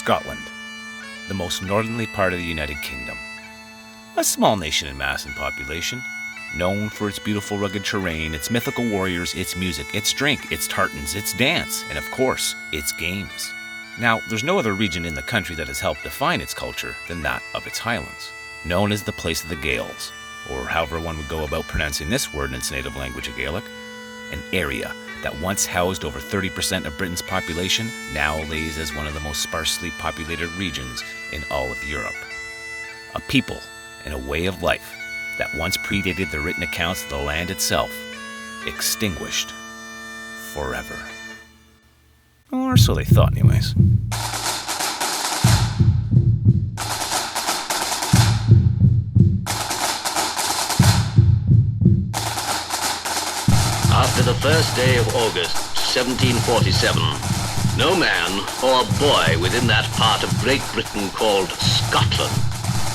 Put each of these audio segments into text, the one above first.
Scotland, the most northerly part of the United Kingdom. A small nation in mass and population, known for its beautiful rugged terrain, its mythical warriors, its music, its drink, its tartans, its dance, and of course, its games. Now, there's no other region in the country that has helped define its culture than that of its Highlands, known as the place of the Gaels, or however one would go about pronouncing this word in its native language of Gaelic, an area that once housed over 30% of Britain's population now lays as one of the most sparsely populated regions in all of Europe. A people and a way of life that once predated the written accounts of the land itself, extinguished forever. Or so they thought anyways. After the first day of August, 1747, no man or boy within that part of Great Britain called Scotland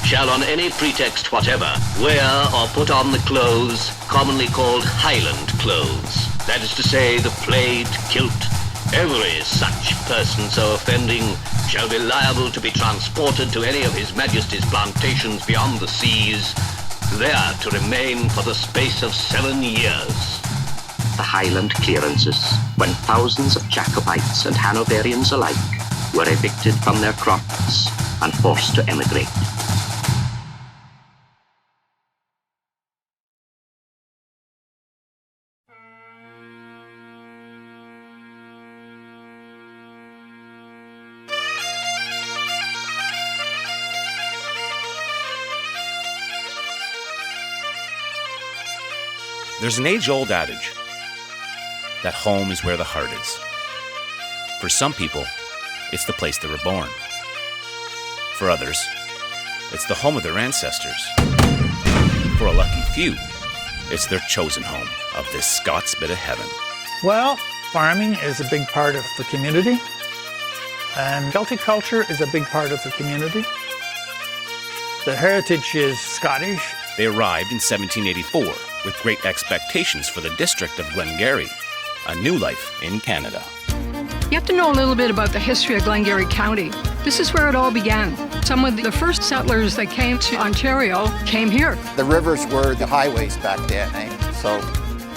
shall on any pretext whatever wear or put on the clothes commonly called Highland clothes. That is to say, the plaid, kilt. Every such person so offending shall be liable to be transported to any of His Majesty's plantations beyond the seas, there to remain for the space of 7 years. The Highland clearances, when thousands of Jacobites and Hanoverians alike were evicted from their crops and forced to emigrate. There's an age-old adage that home is where the heart is. For some people, it's the place they were born. For others, it's the home of their ancestors. For a lucky few, it's their chosen home of this Scots bit of heaven. Well, farming is a big part of the community, and Celtic culture is a big part of the community. The heritage is Scottish. They arrived in 1784 with great expectations for the district of Glengarry, a new life in Canada. You have to know a little bit about the history of Glengarry County. This is where it all began. Some of the first settlers that came to Ontario came here. The rivers were the highways back then, So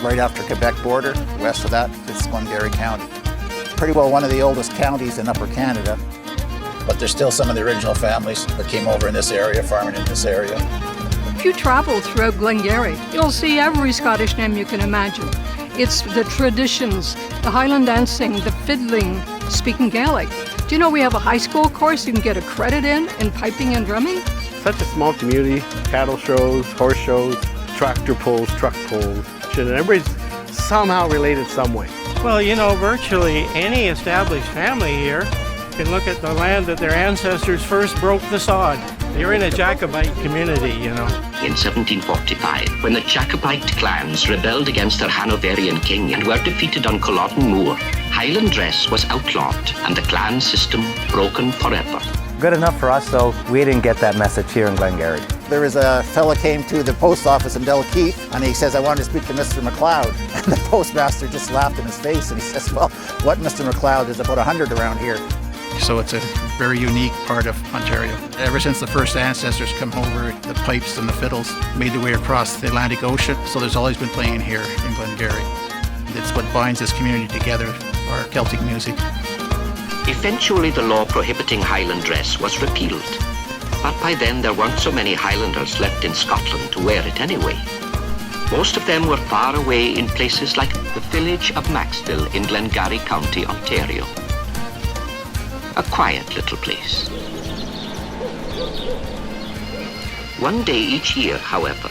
right after Quebec border, west of that, it's Glengarry County. Pretty well one of the oldest counties in Upper Canada. But there's still some of the original families that came over in this area, farming in this area. If you travel throughout Glengarry, you'll see every Scottish name you can imagine. It's the traditions, the Highland dancing, the fiddling, speaking Gaelic. Do you know we have a high school course you can get a credit in piping and drumming? Such a small community, cattle shows, horse shows, tractor pulls, truck pulls, and everybody's somehow related some way. Well, you know, virtually any established family here can look at the land that their ancestors first broke the sod. You're in a Jacobite community, you know. In 1745, when the Jacobite clans rebelled against their Hanoverian king and were defeated on Culloden Moor, Highland dress was outlawed and the clan system broken forever. Good enough for us, though. We didn't get that message here in Glengarry. There was a fella came to the post office in Delkeith and he says, I want to speak to Mr. McLeod. And the postmaster just laughed in his face and he says, well, what Mr. McLeod? There's about 100 around here. So it's a very unique part of Ontario. Ever since the first ancestors come over, the pipes and the fiddles made their way across the Atlantic Ocean. So there's always been playing here in Glengarry. It's what binds this community together, our Celtic music. Eventually the law prohibiting Highland dress was repealed. But by then there weren't so many Highlanders left in Scotland to wear it anyway. Most of them were far away in places like the village of Maxville in Glengarry County, Ontario. A quiet little place. One day each year, however,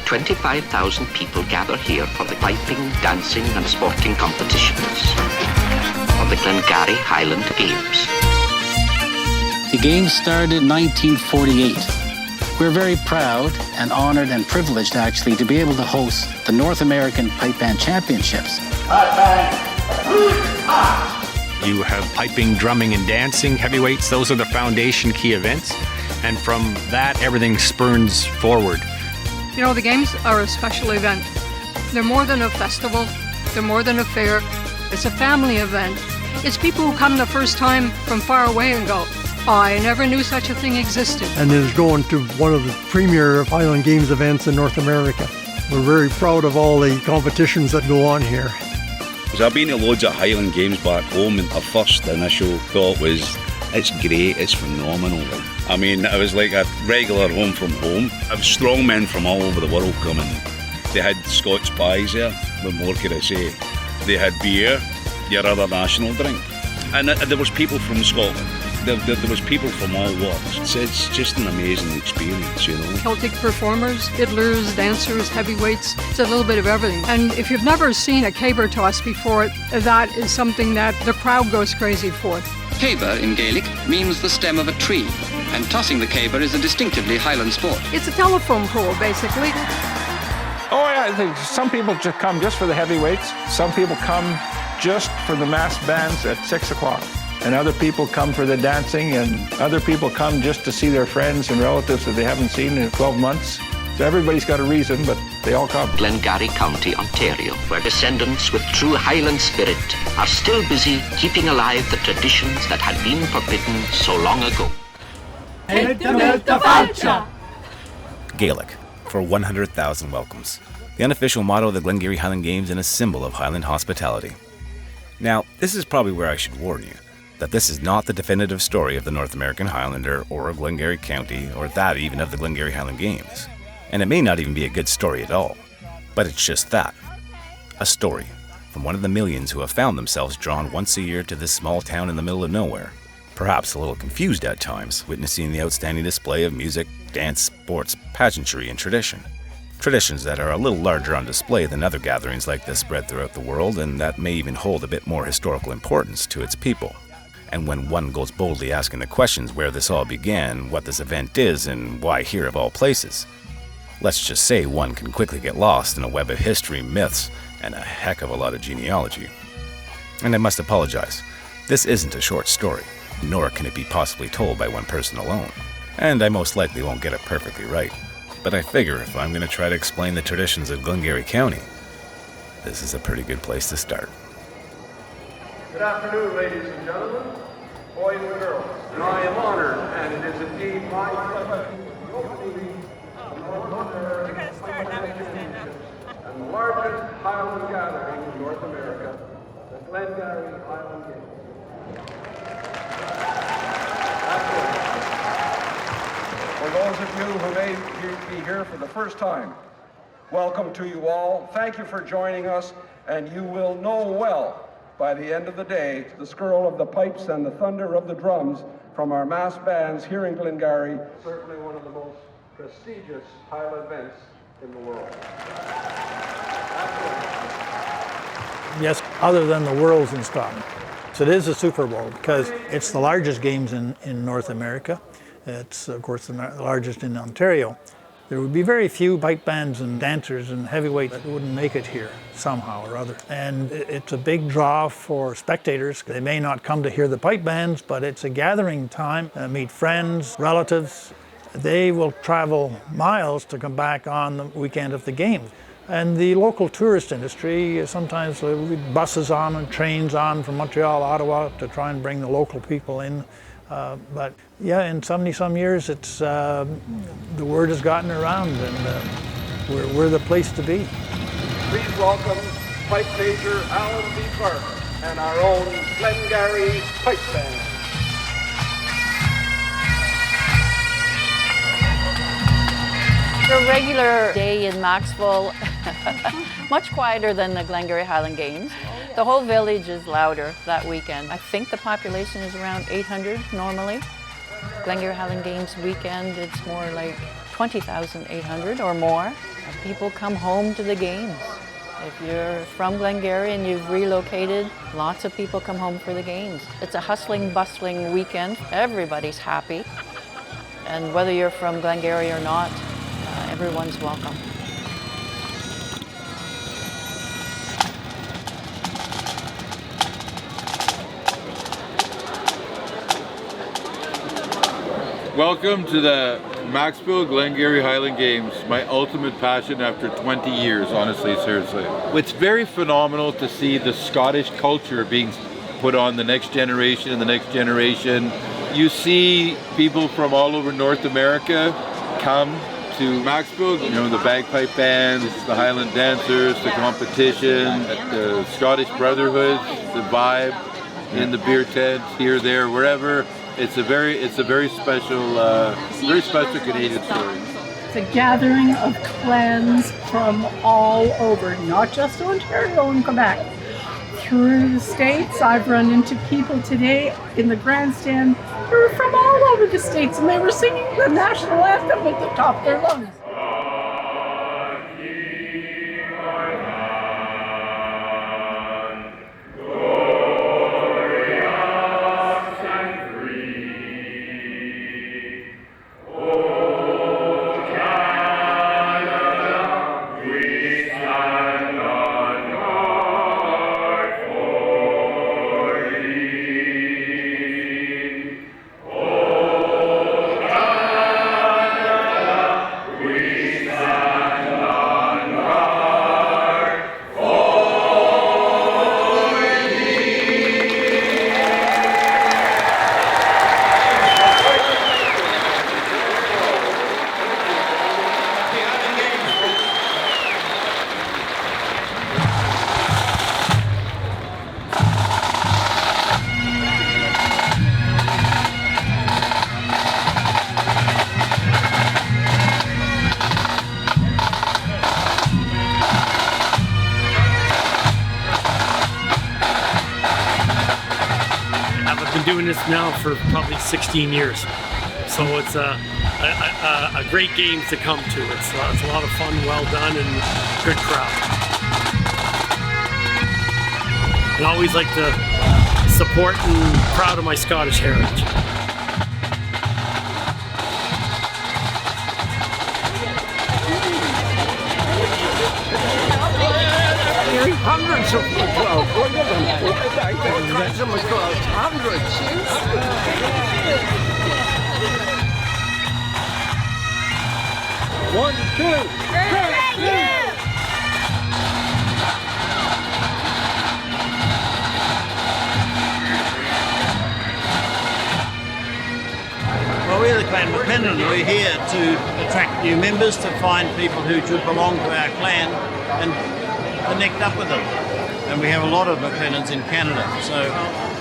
25,000 people gather here for the piping, dancing and sporting competitions of the Glengarry Highland Games. The Games started in 1948. We're very proud and honored and privileged actually to be able to host the North American Pipe Band Championships. You have piping, drumming, and dancing, heavyweights. Those are the foundation key events. And from that, everything spurns forward. You know, the games are a special event. They're more than a festival. They're more than a fair. It's a family event. It's people who come the first time from far away and go, I never knew such a thing existed. And is going to one of the premier Highland Games events in North America. We're very proud of all the competitions that go on here. I've been to loads of Highland Games back home, and our first initial thought was, it's great, it's phenomenal. I mean, it was like a regular home from home. I have strong men from all over the world coming. They had Scotch pies there, what more could I say? They had beer, your other national drink. And there was people from Scotland. There was people from all walks. It's just an amazing experience, you know. Celtic performers, fiddlers, dancers, heavyweights, it's a little bit of everything. And if you've never seen a caber toss before, that is something that the crowd goes crazy for. Caber in Gaelic means the stem of a tree, and tossing the caber is a distinctively Highland sport. It's a telephone pole, basically. Oh yeah, I think some people just come just for the heavyweights. Some people come just for the mass bands at 6 o'clock. And other people come for the dancing, and other people come just to see their friends and relatives that they haven't seen in 12 months. So everybody's got a reason, but they all come. Glengarry County, Ontario, where descendants with true Highland spirit are still busy keeping alive the traditions that had been forbidden so long ago. Gaelic, for 100,000 welcomes. The unofficial motto of the Glengarry Highland Games and a symbol of Highland hospitality. Now, this is probably where I should warn you that this is not the definitive story of the North American Highlander or of Glengarry County or that even of the Glengarry Highland Games. And it may not even be a good story at all. But it's just that. A story from one of the millions who have found themselves drawn once a year to this small town in the middle of nowhere. Perhaps a little confused at times, witnessing the outstanding display of music, dance, sports, pageantry, and tradition. Traditions that are a little larger on display than other gatherings like this spread throughout the world, and that may even hold a bit more historical importance to its people. And when one goes boldly asking the questions where this all began, what this event is, and why here of all places, let's just say one can quickly get lost in a web of history, myths, and a heck of a lot of genealogy. And I must apologize, this isn't a short story, nor can it be possibly told by one person alone. And I most likely won't get it perfectly right. But I figure if I'm going to try to explain the traditions of Glengarry County, this is a pretty good place to start. Good afternoon, ladies and gentlemen, boys and girls. And I am honored, and it is indeed my pleasure to be opening the North American and the largest Highland gathering in North America, the Glengarry Highland Games. For those of you who may be here for the first time, welcome to you all. Thank you for joining us, and you will know well by the end of the day the skirl of the pipes and the thunder of the drums from our mass bands here in Glengarry, certainly one of the most prestigious Highland events in the world. Yes, other than the Worlds in Scotland. So it is a Super Bowl because it's the largest games in North America. It's, of course, the largest in Ontario. There would be very few pipe bands and dancers and heavyweights that wouldn't make it here somehow or other. And it's a big draw for spectators. They may not come to hear the pipe bands, but it's a gathering time, meet friends, relatives. They will travel miles to come back on the weekend of the games. And the local tourist industry, sometimes buses on and trains on from Montreal, Ottawa to try and bring the local people in. But yeah, in 70-some years, it's the word has gotten around, and we're the place to be. Please welcome Pipe Major Alan B. Clark and our own Glengarry Pipe Band. A regular day in Maxville, much quieter than the Glengarry Highland Games. The whole village is louder that weekend. I think the population is around 800 normally. Glengarry Highland Games weekend, it's more like 20,800 or more. People come home to the games. If you're from Glengarry and you've relocated, lots of people come home for the games. It's a hustling, bustling weekend. Everybody's happy. And whether you're from Glengarry or not, everyone's welcome. Welcome to the Maxville Glengarry Highland Games, my ultimate passion after 20 years, honestly, seriously. It's very phenomenal to see the Scottish culture being put on the next generation and the next generation. You see people from all over North America come to Maxville, you know, the bagpipe bands, the Highland dancers, the competition, the Scottish Brotherhood, the vibe in the beer tent, here, there, wherever. It's a very special Canadian story. It's a gathering of clans from all over, not just Ontario and Quebec. Through the States, I've run into people today in the grandstand who are from all over the States, and they were singing the national anthem at the top of their lungs. Doing this now for probably 16 years, so it's a great game to come to. It's a lot of fun, well done, and good crowd. And I always like to support and proud of my Scottish heritage. Hundreds of the crowd. Look at them. All kinds of crowds. Hundreds. One, two, three. Well, we're the Clan McPennon. We're here to attract new members, to find people who belong to our clan and connect up with them. And we have a lot of McLennans in Canada, so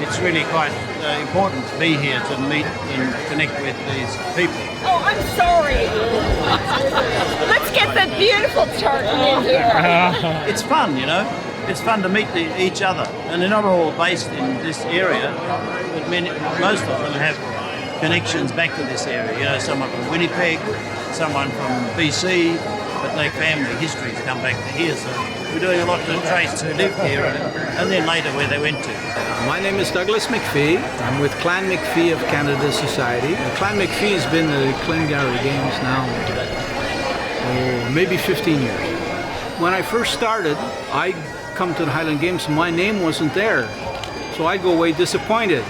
it's really quite important to be here to meet and connect with these people. Oh, I'm sorry. Let's get the beautiful tartan in here. It's fun, you know. It's fun to meet each other, and they're not all based in this area, but most of them have connections back to this area. You know, someone from Winnipeg, someone from BC, but their family histories come back to here, so we're doing a lot to trace who lived here and then later where they went to. My name is Douglas McPhee. I'm with Clan McPhee of Canada Society. Clan McPhee has been at the Glengarry Games now maybe 15 years. When I first started, I come to the Highland Games, my name wasn't there, so I go away disappointed.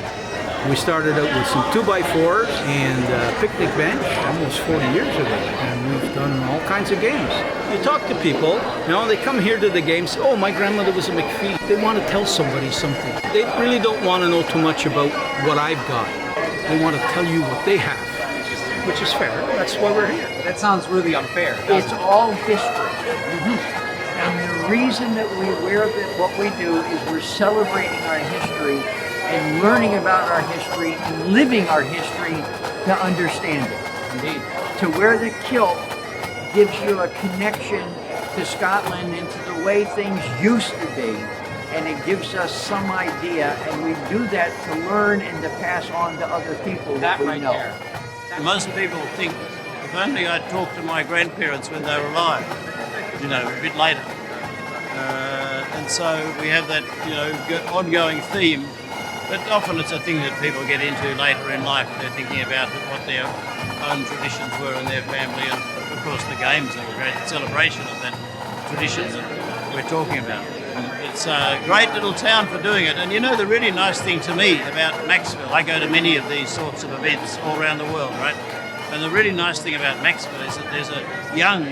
We started out with some 2x4s and a picnic bench almost 40 years ago, and we've done all kinds of games. You talk to people, you know, they come here to the games, oh, my grandmother was a McPhee. They want to tell somebody something. They really don't want to know too much about what I've got. They want to tell you what they have, which is fair. That's why we're here. That sounds really unfair. It's all history. And the reason that we wear what we do is we're celebrating our history and learning about our history and living our history to understand it. Indeed. To wear the kilt gives you a connection to Scotland and to the way things used to be, and it gives us some idea, and we do that to learn and to pass on to other people that we know. Most people think, if only I'd talked to my grandparents when they were alive, you know, a bit later. And so we have that, you know, ongoing theme. But often it's a thing that people get into later in life. They're thinking about what their own traditions were in their family, and of course the games are a great celebration of that tradition that we're talking about. It's a great little town for doing it. And you know, the really nice thing to me about Maxville, I go to many of these sorts of events all around the world, right? And the really nice thing about Maxville is that there's a young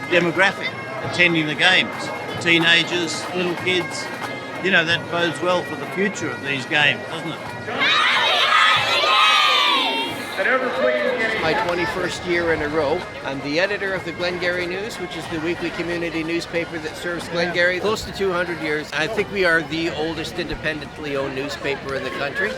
demographic attending the games. Teenagers, little kids. You know, that bodes well for the future of these games, doesn't it? My 21st year in a row. I'm the editor of the Glengarry News, which is the weekly community newspaper that serves Glengarry close to 200 years. I think we are the oldest independently owned newspaper in the country.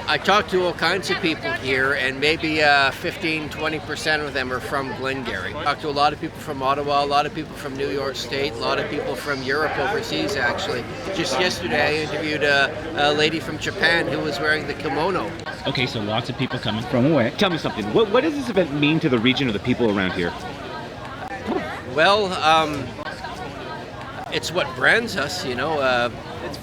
I talk to all kinds of people here, and maybe 15-20% of them are from Glengarry. I talk to a lot of people from Ottawa, a lot of people from New York State, a lot of people from Europe overseas, actually. Just yesterday, I interviewed a lady from Japan who was wearing the kimono. Okay, so lots of people coming from away. Tell me something. What does this event mean to the region or the people around here? Well, it's what brands us, you know.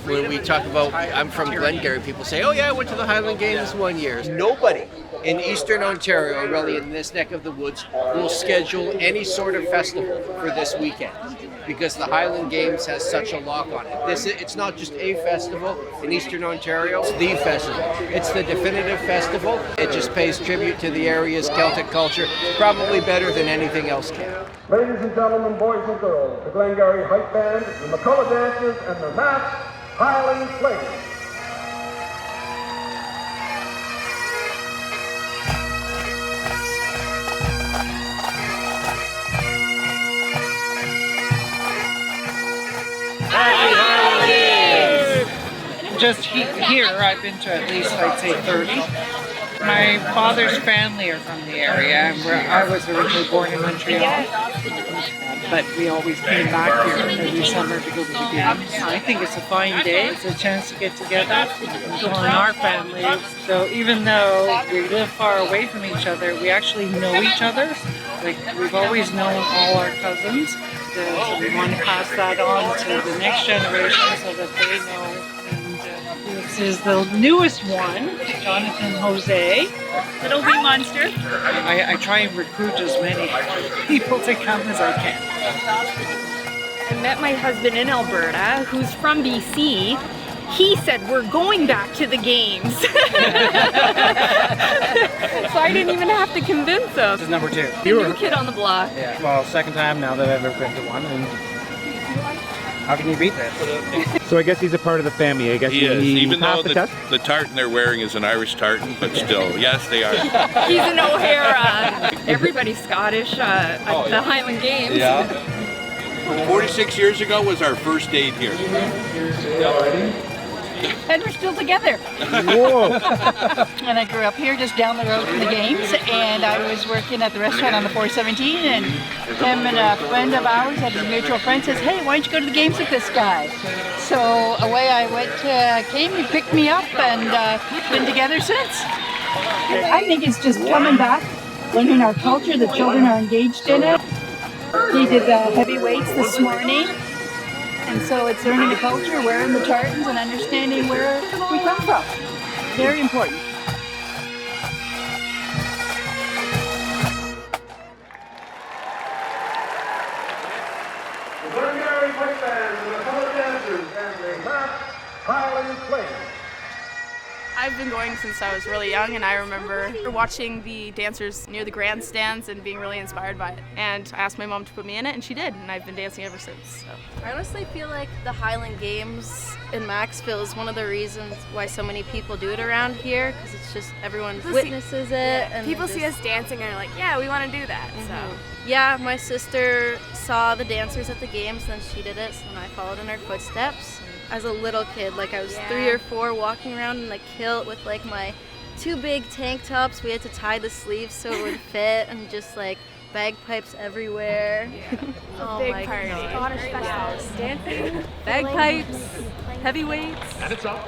When we talk about, I'm from Glengarry, people say, oh yeah, I went to the Highland Games one year. Nobody in Eastern Ontario, really in this neck of the woods, will schedule any sort of festival for this weekend because the Highland Games has such a lock on it. It's not just a festival in Eastern Ontario, it's the festival. It's the definitive festival. It just pays tribute to the area's Celtic culture, probably better than anything else can. Ladies and gentlemen, boys and girls, the Glengarry Hype Band, the McCullough Dancers, and the masked Highland Flames. Happy holidays! Just here, I've been to at least, I'd say, 30. My father's family are from the area, and I was originally born in Montreal. But we always came back here every summer to go to the games. I think it's a fine day. It's a chance to get together, join our family. So even though we live far away from each other, we actually know each other. Like, we've always known all our cousins. So we want to pass that on to the next generation so that they know. This is the newest one, Jonathan Jose. Little wee monster. I try and recruit as many people to come as I can. I met my husband in Alberta, who's from BC. He said, we're going back to the games. So I didn't even have to convince him. This is number 2. The new kid on the block. Yeah, well, second time now that I've ever been to one. And how can you beat that? So I guess he's a part of the family. I guess he is, even though the the tartan they're wearing is an Irish tartan, but still, yes, they are. He's an O'Hara. Everybody's Scottish at the Highland Games. Yeah. 46 years ago was our first date here. And we're still together. Whoa. And I grew up here just down the road from the games, and I was working at the restaurant on the 417, and him and a friend of ours, had a mutual friend, says, hey, why don't you go to the games with this guy? So away I went, came, he picked me up, and been together since. I think it's just coming back, learning our culture, the children are engaged in it. He did the heavy weights this morning. And so it's learning the culture, wearing the tartans, and understanding where we come from. Very important. The Glengarry Hype Band, the McCullough Dancers, and the masked Highland Flames. I've been going since I was really young, and I remember watching the dancers near the grandstands and being really inspired by it. And I asked my mom to put me in it, and she did, and I've been dancing ever since. So. I honestly feel like the Highland Games in Maxville is one of the reasons why so many people do it around here, because it's just everyone witnesses it. And people see us dancing and are like, yeah, we want to do that. Mm-hmm. So. Yeah, my sister saw the dancers at the games, and she did it, and I followed in her footsteps. As a little kid, like I was 3 or 4, walking around in a kilt with like my 2 big tank tops. We had to tie the sleeves so it would fit, and just like bagpipes everywhere. Oh my God. Scottish festivals. Dancing, bagpipes, heavyweights. And it's up.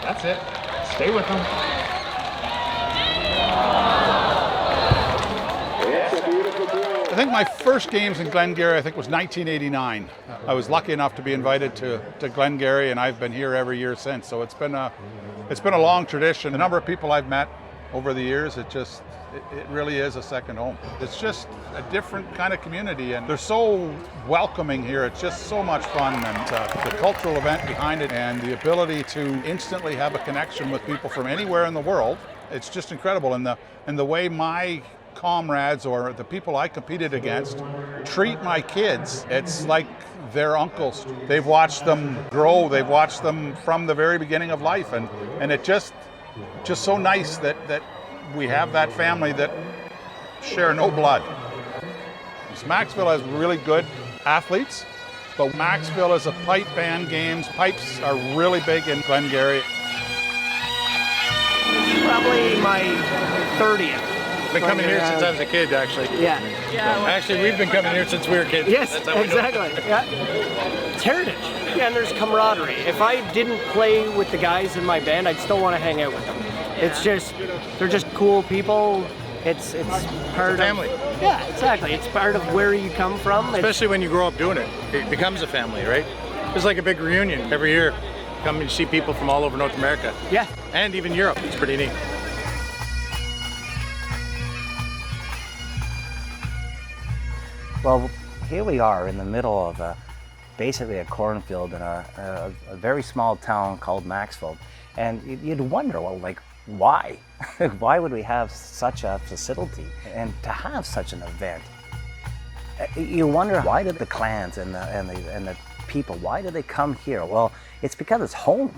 That's it. Stay with them. I think my first games in Glengarry, I think, was 1989. I was lucky enough to be invited to Glengarry, and I've been here every year since. So it's been a long tradition. The number of people I've met over the years, it really is a second home. It's just a different kind of community, and they're so welcoming here. It's just so much fun, and the cultural event behind it, and the ability to instantly have a connection with people from anywhere in the world. It's just incredible, and the way my comrades or the people I competed against treat my kids, it's like their uncles. They've watched them grow, they've watched them from the very beginning of life, and it just so nice that we have that family that share no blood. Maxville has really good athletes, but Maxville is a pipe band games. Pipes are really big in Glengarry. Probably my 30th. Been coming here since I was a kid, actually. Yeah. Actually, we've been coming here since we were kids. Yes, That's how we exactly. Yeah. It's heritage. Yeah, and there's camaraderie. If I didn't play with the guys in my band, I'd still want to hang out with them. It's just, they're just cool people. It's part of family. Yeah, exactly. It's part of where you come from. Especially when you grow up doing it. It becomes a family, right? It's like a big reunion every year. Come and see people from all over North America. Yeah. And even Europe. It's pretty neat. Well, here we are in the middle of basically a cornfield in a very small town called Maxville. And you'd wonder, well, like, why? Why would we have such a facility and to have such an event? You wonder, why did the clans and the people, why did they come here? Well, it's because it's home.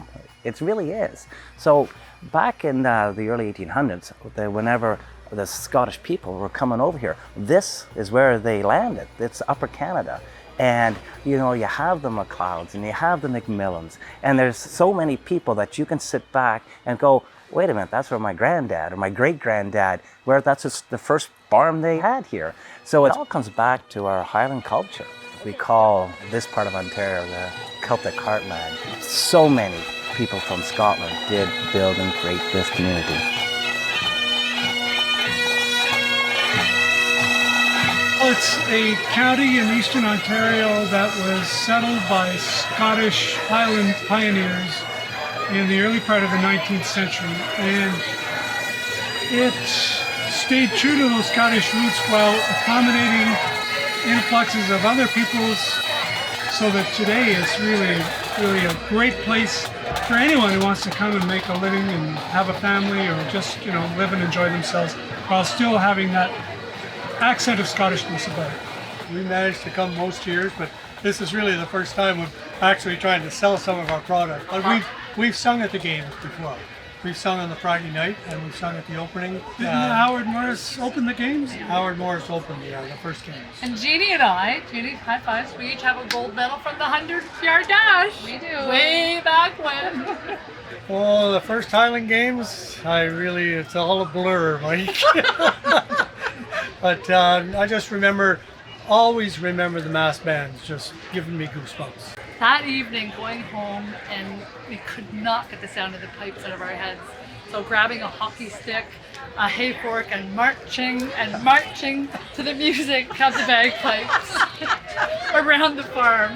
It really is. So back in the early 1800s, whenever the Scottish people were coming over here, this is where they landed. It's Upper Canada. And you know, you have the MacLeods and you have the McMillans, and there's so many people that you can sit back and go, wait a minute, that's where my granddad or my great-granddad, where that's just the first farm they had here. So it all comes back to our Highland culture. We call this part of Ontario the Celtic heartland. So many people from Scotland did build and create this community. It's a county in eastern Ontario that was settled by Scottish Highland pioneers in the early part of the 19th century, and it stayed true to those Scottish roots while accommodating influxes of other peoples, so that today it's really a great place for anyone who wants to come and make a living and have a family, or just, you know, live and enjoy themselves while still having that accent of Scottishness about it. We managed to come most years, but this is really the first time we're actually trying to sell some of our product. But we've sung at the games before. We've sung on the Friday night, and we've sung at the opening. Didn't Howard Morris open the games? Howard Morris opened the first games. And Jeannie and I, high fives, we each have a gold medal from the 100-yard dash. We do. Way back when. Oh, the first Highland Games, it's all a blur, Mike. But I just always remember the mass bands just giving me goosebumps. That evening, going home, and we could not get the sound of the pipes out of our heads. So grabbing a hockey stick, a hay fork, and marching to the music of the bagpipes around the farm.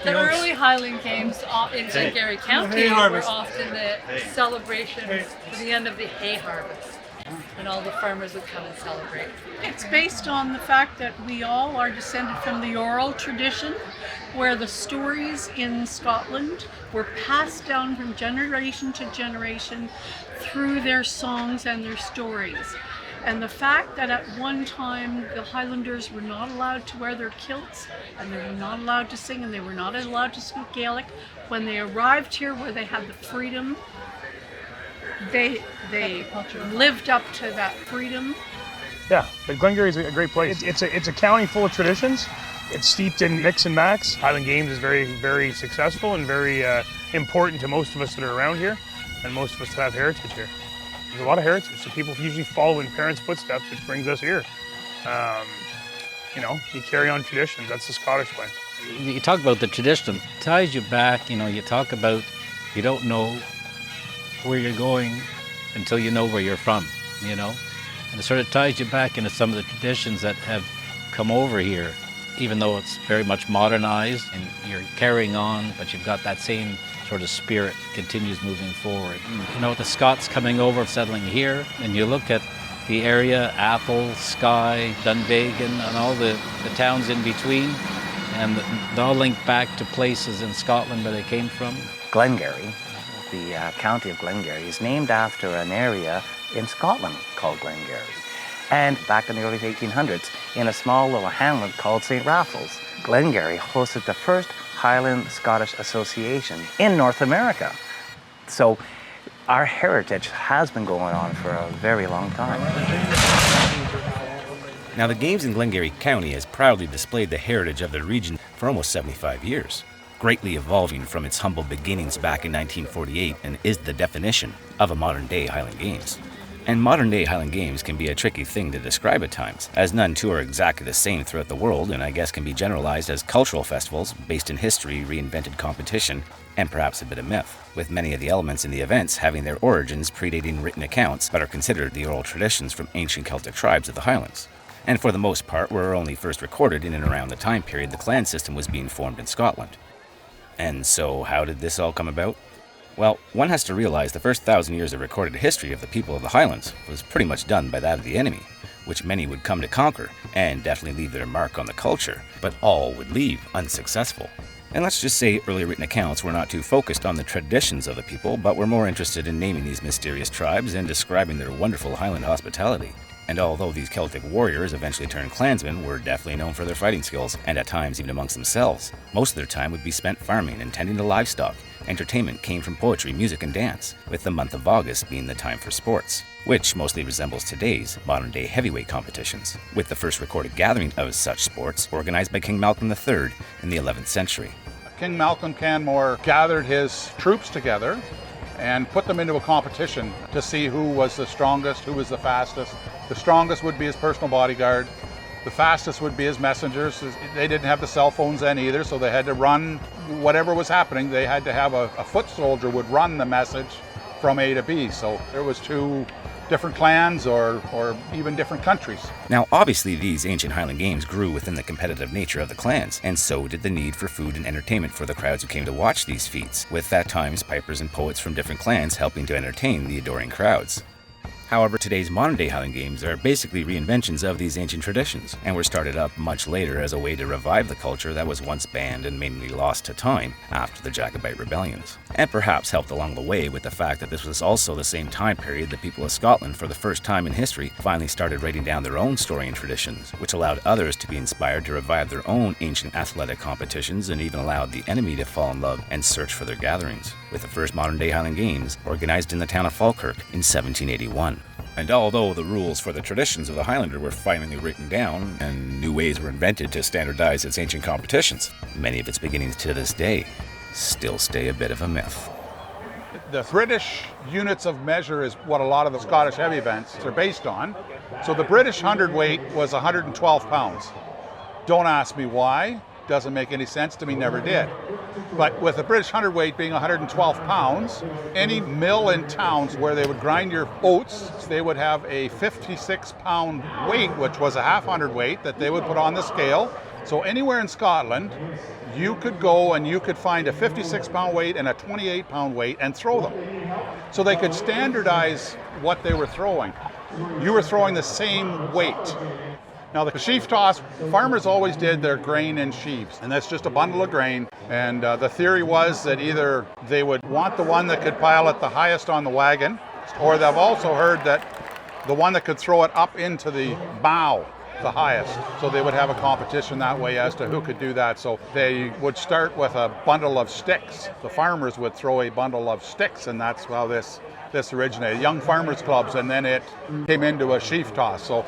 The early Highland Games in Glengarry County were often the celebrations for the end of the hay harvest, and all the farmers would come and celebrate. It's based on the fact that we all are descended from the oral tradition, where the stories in Scotland were passed down from generation to generation through their songs and their stories. And the fact that at one time the Highlanders were not allowed to wear their kilts, and they were not allowed to sing, and they were not allowed to speak Gaelic, when they arrived here where they had the freedom, they lived up to that freedom. Yeah, but Glengarry is a great place. It's a county full of traditions. It's steeped in mix and max. Highland Games is very, very successful and very important to most of us that are around here, and most of us that have heritage here. There's a lot of heritage, so people usually follow in parents' footsteps, which brings us here. You carry on traditions. That's the Scottish way. You talk about the tradition. It ties you back, you talk about you don't know where you're going until you know where you're from, And it sort of ties you back into some of the traditions that have come over here, even though it's very much modernized and you're carrying on, but you've got that same sort of spirit continues moving forward. The Scots coming over, settling here, and you look at the area, Athol, Skye, Dunvegan, and all the towns in between, and they all link back to places in Scotland where they came from. Glengarry, the county of Glengarry, is named after an area in Scotland called Glengarry. And back in the early 1800s, in a small little hamlet called St. Raffles, Glengarry hosted the first Highland Scottish Association in North America. So our heritage has been going on for a very long time. Now, the Games in Glengarry County has proudly displayed the heritage of the region for almost 75 years, greatly evolving from its humble beginnings back in 1948 and is the definition of a modern-day Highland Games. And modern-day Highland Games can be a tricky thing to describe at times, as none two are exactly the same throughout the world, and I guess can be generalized as cultural festivals based in history, reinvented competition, and perhaps a bit of myth, with many of the elements in the events having their origins predating written accounts but are considered the oral traditions from ancient Celtic tribes of the Highlands. And for the most part were only first recorded in and around the time period the clan system was being formed in Scotland. And so how did this all come about? Well, one has to realize the first 1,000 years of recorded history of the people of the Highlands was pretty much done by that of the enemy, which many would come to conquer and definitely leave their mark on the culture, but all would leave unsuccessful. And let's just say early written accounts were not too focused on the traditions of the people, but were more interested in naming these mysterious tribes and describing their wonderful Highland hospitality. And although these Celtic warriors eventually turned clansmen, were definitely known for their fighting skills, and at times even amongst themselves, most of their time would be spent farming and tending to livestock. Entertainment came from poetry, music, and dance, with the month of August being the time for sports, which mostly resembles today's modern-day heavyweight competitions, with the first recorded gathering of such sports organized by King Malcolm III in the 11th century. King Malcolm Canmore gathered his troops together and put them into a competition to see who was the strongest, who was the fastest. The strongest would be his personal bodyguard. The fastest would be his messengers. They didn't have the cell phones then either, so they had to run whatever was happening. They had to have a foot soldier would run the message from A to B. So there was two different clans or even different countries. Now, obviously, these ancient Highland Games grew within the competitive nature of the clans, and so did the need for food and entertainment for the crowds who came to watch these feats, with at times pipers and poets from different clans helping to entertain the adoring crowds. However, today's modern-day Highland Games are basically reinventions of these ancient traditions, and were started up much later as a way to revive the culture that was once banned and mainly lost to time after the Jacobite rebellions. And perhaps helped along the way with the fact that this was also the same time period the people of Scotland, for the first time in history, finally started writing down their own story and traditions, which allowed others to be inspired to revive their own ancient athletic competitions, and even allowed the enemy to fall in love and search for their gatherings, with the first modern-day Highland Games organized in the town of Falkirk in 1781. And although the rules for the traditions of the Highlander were finally written down, and new ways were invented to standardize its ancient competitions, many of its beginnings to this day still stay a bit of a myth. The British units of measure is what a lot of the Scottish heavy events are based on. So the British hundredweight was 112 pounds. Don't ask me why. Doesn't make any sense to me, never did. But with the British hundredweight being 112 pounds, any mill in towns where they would grind your oats, they would have a 56-pound weight, which was a half hundredweight, that they would put on the scale. So anywhere in Scotland, you could go and you could find a 56-pound weight and a 28-pound weight and throw them. So they could standardize what they were throwing. You were throwing the same weight. Now the sheaf toss, farmers always did their grain in sheaves, and that's just a bundle of grain. And the theory was that either they would want the one that could pile it the highest on the wagon, or they've also heard that the one that could throw it up into the bow the highest. So they would have a competition that way as to who could do that. So they would start with a bundle of sticks. The farmers would throw a bundle of sticks, and that's how this originated. Young farmers clubs, and then it came into a sheaf toss. So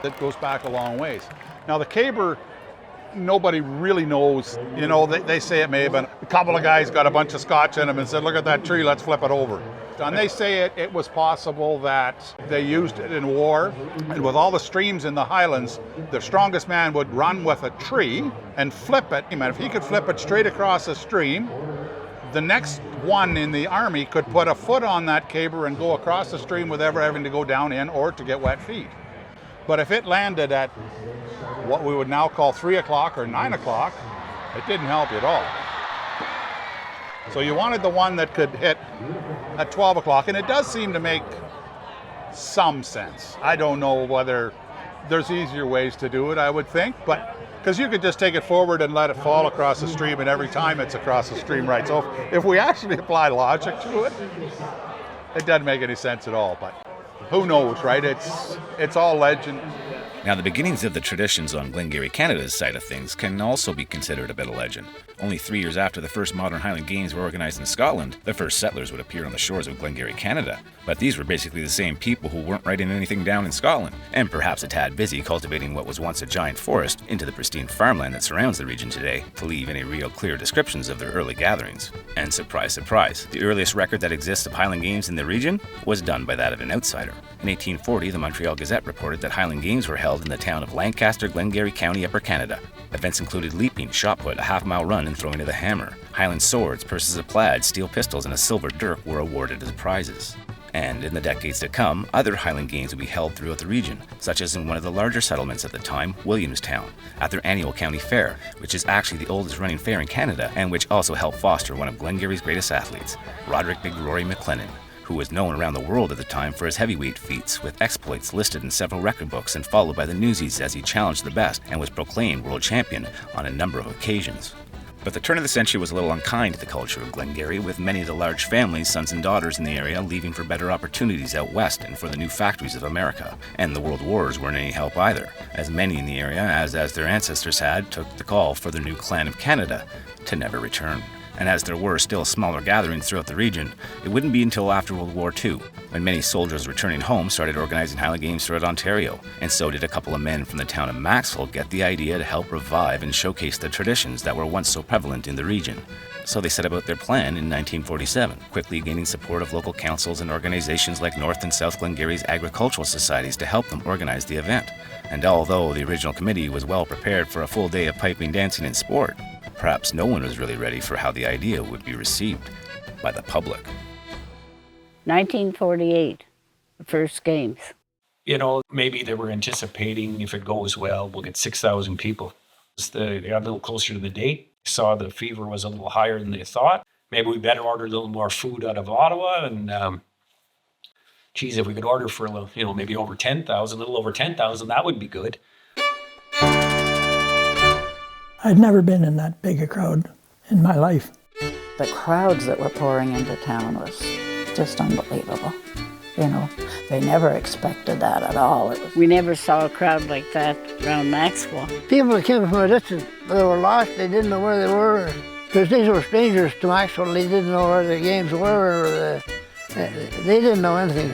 that goes back a long ways. Now the caber, nobody really knows. You know, they say it may have been a couple of guys got a bunch of scotch in them and said, look at that tree, let's flip it over. And they say it was possible that they used it in war, and with all the streams in the Highlands, the strongest man would run with a tree and flip it. And if he could flip it straight across a stream, the next one in the army could put a foot on that caber and go across the stream without having to go down in or to get wet feet. But if it landed at what we would now call 3 o'clock or 9 o'clock, it didn't help you at all. So you wanted the one that could hit at 12 o'clock, and it does seem to make some sense. I don't know whether there's easier ways to do it, I would think, but because you could just take it forward and let it fall across the stream, and every time it's across the stream, right? So if we actually apply logic to it, it doesn't make any sense at all, but who knows, right? It's all legend. Now, the beginnings of the traditions on Glengarry Canada's side of things can also be considered a bit of legend, Only 3 years after the first modern Highland Games were organized in Scotland, the first settlers would appear on the shores of Glengarry, Canada. But these were basically the same people who weren't writing anything down in Scotland, and perhaps a tad busy cultivating what was once a giant forest into the pristine farmland that surrounds the region today to leave any real clear descriptions of their early gatherings. And surprise, surprise, the earliest record that exists of Highland Games in the region was done by that of an outsider. In 1840, the Montreal Gazette reported that Highland Games were held in the town of Lancaster, Glengarry County, Upper Canada. Events included leaping, shot put, a half-mile run, and throwing of the hammer. Highland swords, purses of plaid, steel pistols, and a silver dirk were awarded as prizes. And in the decades to come, other Highland Games would be held throughout the region, such as in one of the larger settlements at the time, Williamstown, at their annual county fair, which is actually the oldest running fair in Canada, and which also helped foster one of Glengarry's greatest athletes, Roderick Big Rory McLennan, who was known around the world at the time for his heavyweight feats, with exploits listed in several record books and followed by the newsies as he challenged the best and was proclaimed world champion on a number of occasions. But the turn of the century was a little unkind to the culture of Glengarry, with many of the large families, sons and daughters in the area leaving for better opportunities out west and for the new factories of America. And the world wars weren't any help either, as many in the area, as their ancestors had, took the call for their new clan of Canada to never return. And as there were still smaller gatherings throughout the region, it wouldn't be until after World War II, when many soldiers returning home started organizing Highland Games throughout Ontario, and so did a couple of men from the town of Maxville get the idea to help revive and showcase the traditions that were once so prevalent in the region. So they set about their plan in 1947, quickly gaining support of local councils and organizations like North and South Glengarry's agricultural societies to help them organize the event. And although the original committee was well prepared for a full day of piping, dancing, and sport, perhaps no one was really ready for how the idea would be received by the public. 1948, the first games. You know, maybe they were anticipating, if it goes well, we'll get 6,000 people. They got a little closer to the date, saw the fever was a little higher than they thought. Maybe we better order a little more food out of Ottawa. And geez, if we could order for a little, maybe over 10,000, a little over 10,000, that would be good. I'd never been in that big a crowd in my life. The crowds that were pouring into town was just unbelievable. They never expected that at all. We never saw a crowd like that around Maxville. People that came from a distance, they were lost, they didn't know where they were. Because these were strangers to Maxville, they didn't know where the games were. They didn't know anything.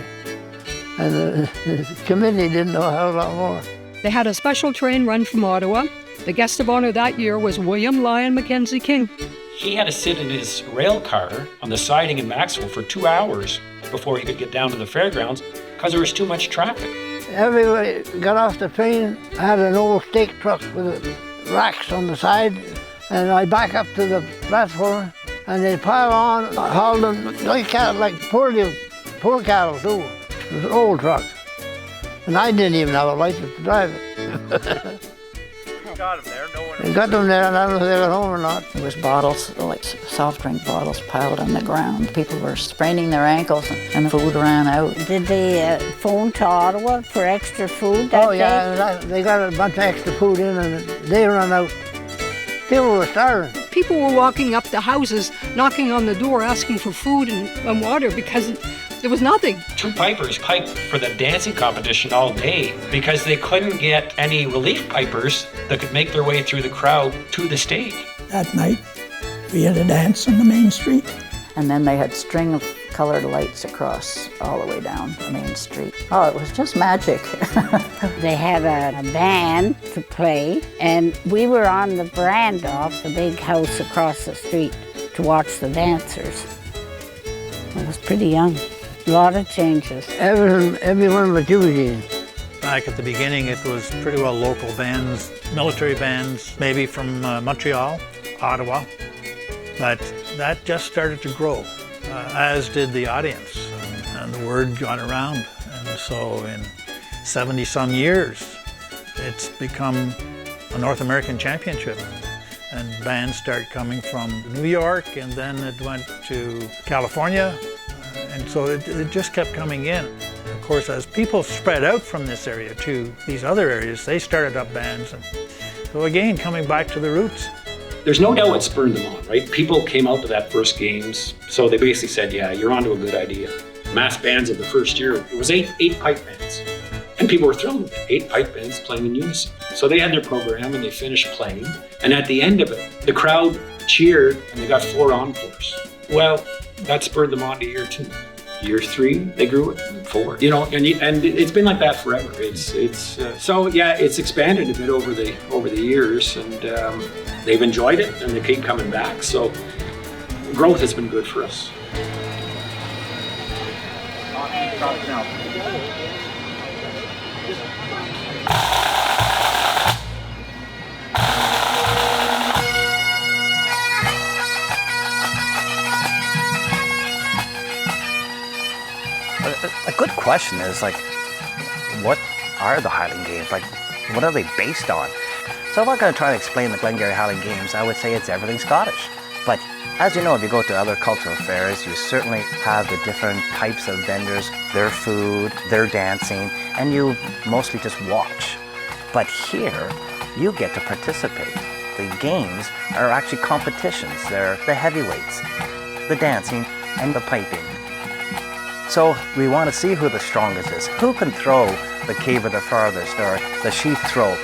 And the committee didn't know a hell of a lot more. They had a special train run from Ottawa. The guest of honor that year was William Lyon Mackenzie King. He had to sit in his rail car on the siding in Maxville for 2 hours before he could get down to the fairgrounds because there was too much traffic. Everybody got off the train. I had an old stake truck with racks on the side, and I back up to the platform, and they pile on, haul them like cattle, like poor cattle too. It was an old truck, and I didn't even have a license to drive it. Got them there, They got them there, and I don't know if they got home or not. There was bottles, like soft drink bottles, piled on the ground. People were spraining their ankles, and the food ran out. Did they phone to Ottawa for extra food that day? They got a bunch of extra food in, and they ran out. People were starving. People were walking up to houses, knocking on the door, asking for food and water because there was nothing. 2 pipers piped for the dancing competition all day because they couldn't get any relief pipers that could make their way through the crowd to the stage. That night, we had a dance on the main street. And then they had string of colored lights across all the way down the main street. Oh, it was just magic. They had a band to play, and we were on the veranda of the big house across the street to watch the dancers. I was pretty young. A lot of changes. Everyone but you, Gene. Back at the beginning, it was pretty well local bands, military bands, maybe from Montreal, Ottawa. But that just started to grow, as did the audience. And the word got around. And so in 70-some years, it's become a North American championship. And bands start coming from New York, and then it went to California. And so it just kept coming in. Of course, as people spread out from this area to these other areas, they started up bands. And so again, coming back to the roots. There's no doubt it spurred them on, right? People came out to that first games, so they basically said, yeah, you're onto a good idea. Mass bands of the first year, it was eight pipe bands. And people were thrilled. 8 pipe bands playing in unison. So they had their program and they finished playing. And at the end of it, the crowd cheered and they got 4 encores. Well, that spurred them on to year 2. Year 3, they grew it 4. You know, and it's been like that forever. It's expanded a bit over the years, and they've enjoyed it and they keep coming back. So growth has been good for us. A good question is like, what are the Highland Games? Like, what are they based on? So if I'm going to try to explain the Glengarry Highland Games, I would say it's everything Scottish. But as you know, if you go to other cultural fairs, you certainly have the different types of vendors, their food, their dancing, and you mostly just watch. But here, you get to participate. The games are actually competitions. They're the heavyweights, the dancing, and the piping. So we want to see who the strongest is. Who can throw the caber the farthest, or the sheath throw?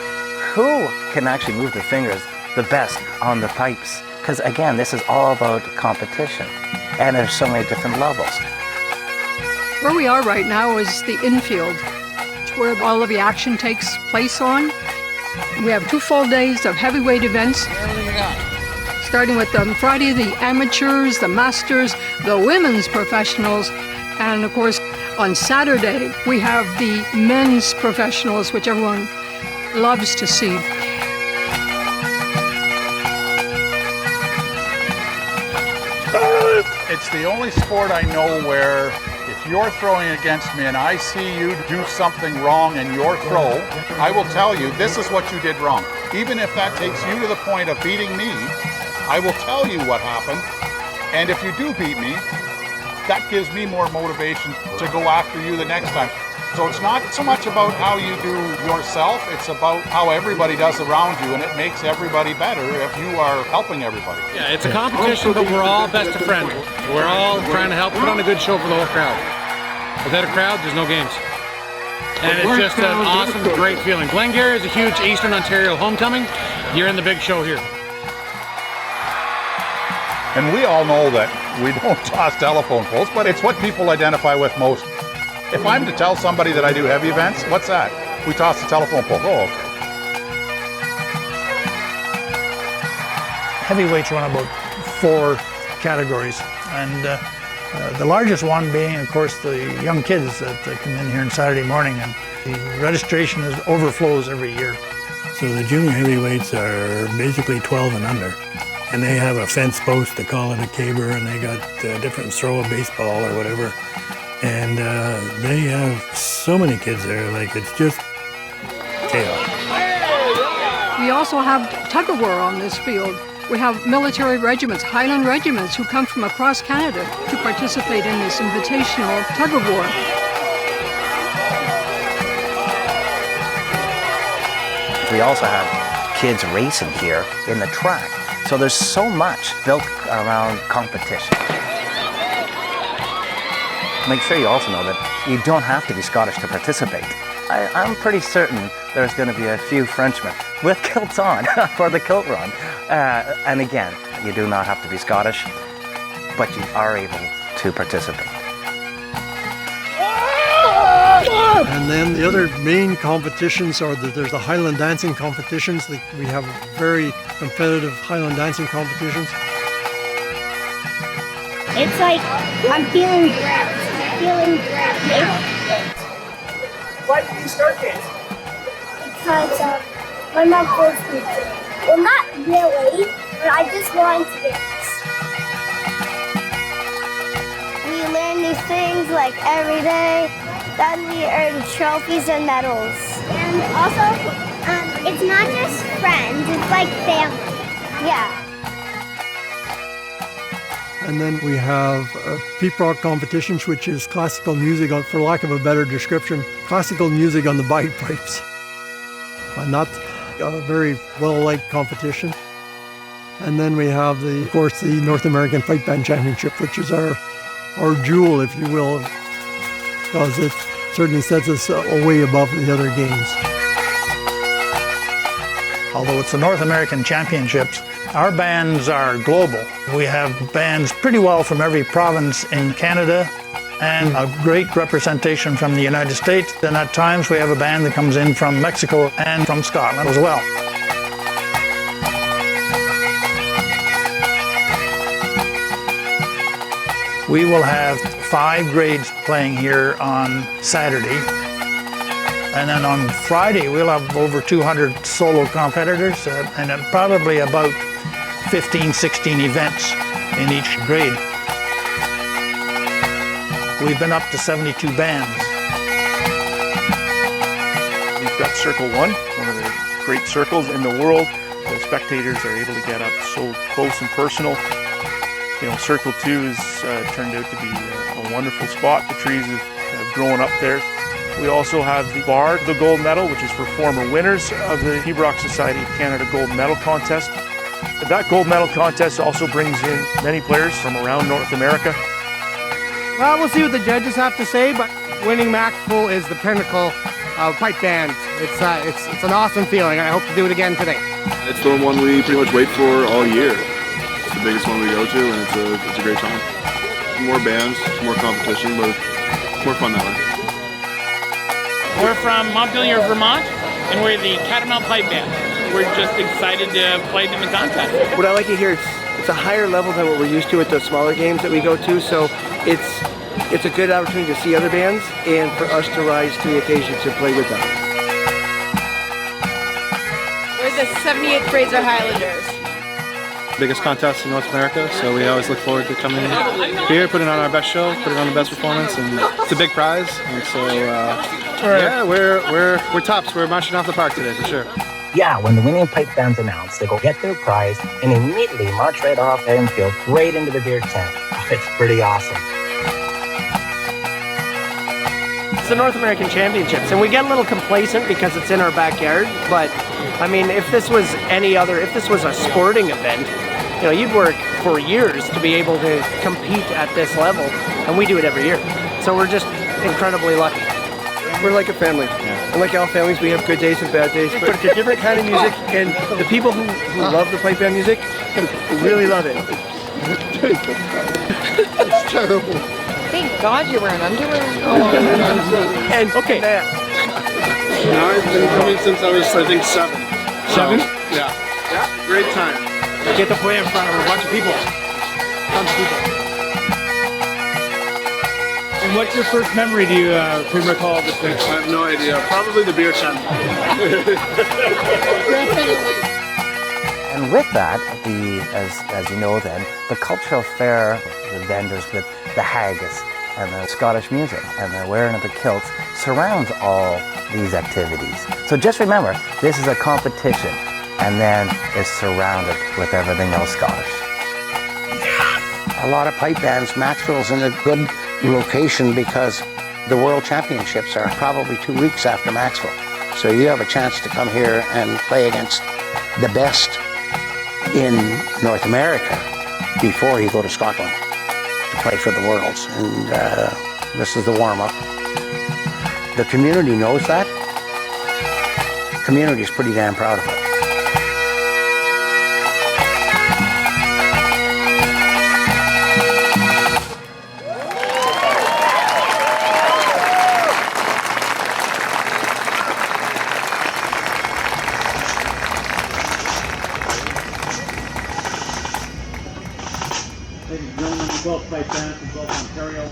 Who can actually move the fingers the best on the pipes? Because again, this is all about competition, and there's so many different levels. Where we are right now is the infield, where all of the action takes place on. We have 2 full days of heavyweight events, starting with Friday, the amateurs, the masters, the women's professionals, and of course, on Saturday, we have the men's professionals, which everyone loves to see. It's the only sport I know where if you're throwing against me and I see you do something wrong in your throw, I will tell you this is what you did wrong. Even if that takes you to the point of beating me, I will tell you what happened. And if you do beat me, that gives me more motivation to go after you the next time. So it's not so much about how you do yourself, it's about how everybody does around you, and it makes everybody better if you are helping everybody. Yeah, it's a competition, but we're all best of friends. We're all trying to help put on a good show for the whole crowd. Without a crowd, there's no games. And it's just an awesome, great feeling. Glengarry is a huge Eastern Ontario homecoming. You're in the big show here. And we all know that we don't toss telephone poles, but it's what people identify with most. If I'm to tell somebody that I do heavy events, what's that? We toss the telephone pole. Oh, okay. Heavyweights run about 4 categories, and the largest one being, of course, the young kids that come in here on Saturday morning, and the registration overflows every year. So the junior heavyweights are basically 12 and under. And they have a fence post to call it a caber, and they got different throw of baseball or whatever. And they have so many kids there, like it's just chaos. We also have tug of war on this field. We have military regiments, Highland regiments, who come from across Canada to participate in this invitational tug of war. We also have kids racing here in the track. So there's so much built around competition. Make sure you also know that you don't have to be Scottish to participate. I'm pretty certain there's going to be a few Frenchmen with kilts on for the kilt run. And again, you do not have to be Scottish, but you are able to participate. And then the other main competitions are there's the Highland dancing competitions. We have very competitive Highland dancing competitions. It's like I'm feeling great. Why did you start dancing? Because my mom forced me to. Well, not really, but I just wanted to dance. We learn new things like every day. Then we earn trophies and medals. And also, it's not just friends, it's like family. Yeah. And then we have peep rock competitions, which is classical music, for lack of a better description, classical music on the bagpipes. Not a very well-liked competition. And then we have, of course, the North American Pipe Band Championship, which is our jewel, if you will, because it's certainly sets us way above the other games. Although it's the North American Championships, our bands are global. We have bands pretty well from every province in Canada and a great representation from the United States. And at times we have a band that comes in from Mexico and from Scotland as well. We will have 5 grades playing here on Saturday. And then on Friday, we'll have over 200 solo competitors and probably about 15, 16 events in each grade. We've been up to 72 bands. We've got Circle 1, one of the great circles in the world. The spectators are able to get up so close and personal. You know, Circle 2 has turned out to be a wonderful spot. The trees have grown up there. We also have the bar, the gold medal, which is for former winners of the Hebrock Society of Canada Gold Medal Contest. That gold medal contest also brings in many players from around North America. Well, we'll see what the judges have to say, but winning Maxville is the pinnacle of pipe band. It's an awesome feeling, and I hope to do it again today. It's the one we pretty much wait for all year. It's the biggest one we go to, and it's a great time. More bands, more competition, but more fun that way. We're from Montpelier, Vermont, and we're the Catamount Pipe Band. We're just excited to play in the contest. What I like to hear, it's a higher level than what we're used to at the smaller games that we go to, so it's a good opportunity to see other bands and for us to rise to the occasion to play with them. We're the 78th Fraser Highlanders. Biggest contest in North America, so we always look forward to coming here, putting on our best show, putting on the best performance, and it's a big prize. And so, yeah, we're tops. We're marching off the park today for sure. Yeah, when the winning pipe band's announced, they go get their prize and immediately march right off the infield, right into the beer tent. It's pretty awesome. It's the North American Championships, and we get a little complacent because it's in our backyard, but I mean, if this was a sporting event, you know, you'd work for years to be able to compete at this level, and we do it every year. So we're just incredibly lucky. We're like a family. Yeah. And like all families, we have good days and bad days, but it's a different kind of music, and the people who love the pipe band music really love it. It's terrible. Thank God you're wearing underwear. And okay. No, I've been coming since I was, I think, 7. 7? Yeah. Great time. Get to play in front of a bunch of people. Tons of people. And what's your first memory do you can recall of this thing? I have no idea. Probably the beer tent. And with that, as you know then, the cultural fair, the vendors with the haggis and the Scottish music and the wearing of the kilts surrounds all these activities. So just remember, this is a competition and then it's surrounded with everything else Scottish. A lot of pipe bands, Maxville's in a good location because the World Championships are probably 2 weeks after Maxville. So you have a chance to come here and play against the best in North America before you go to Scotland to play for the Worlds. And this is the warm-up. The community knows that. The community is pretty damn proud of it. Ladies and gentlemen, the 12th pipe band from Gulf, Ontario.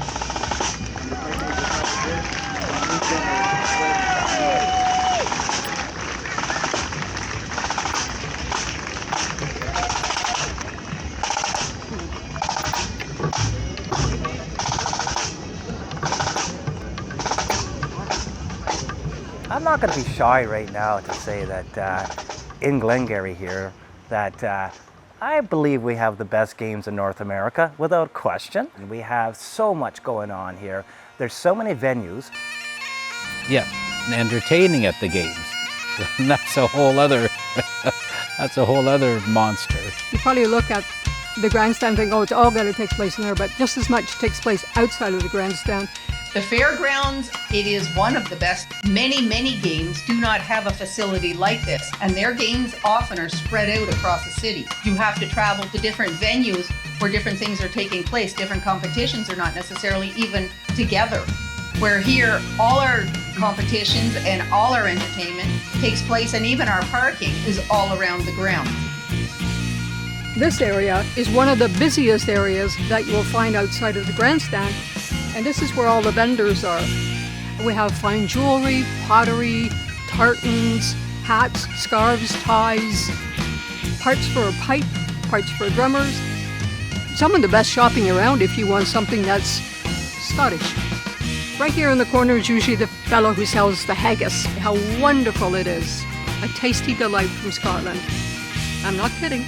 I'm not going to be shy right now to say that in Glengarry here, that I believe we have the best games in North America, without question. We have so much going on here. There's so many venues. Yeah, entertaining at the games. That's a whole other, that's a whole other monster. You probably look at the grandstand and think, oh, it's all got to take place in there, but just as much takes place outside of the grandstand. The fairgrounds, it is one of the best. Many games do not have a facility like this, and their games often are spread out across the city. You have to travel to different venues where different things are taking place. Different competitions are not necessarily even together. Where here, all our competitions and all our entertainment takes place, and even our parking is all around the ground. This area is one of the busiest areas that you will find outside of the grandstand, and this is where all the vendors are. We have fine jewelry, pottery, tartans, hats, scarves, ties, parts for a pipe, parts for drummers. Some of the best shopping around if you want something that's Scottish. Right here in the corner is usually the fellow who sells the haggis. How wonderful it is. A tasty delight from Scotland. I'm not kidding.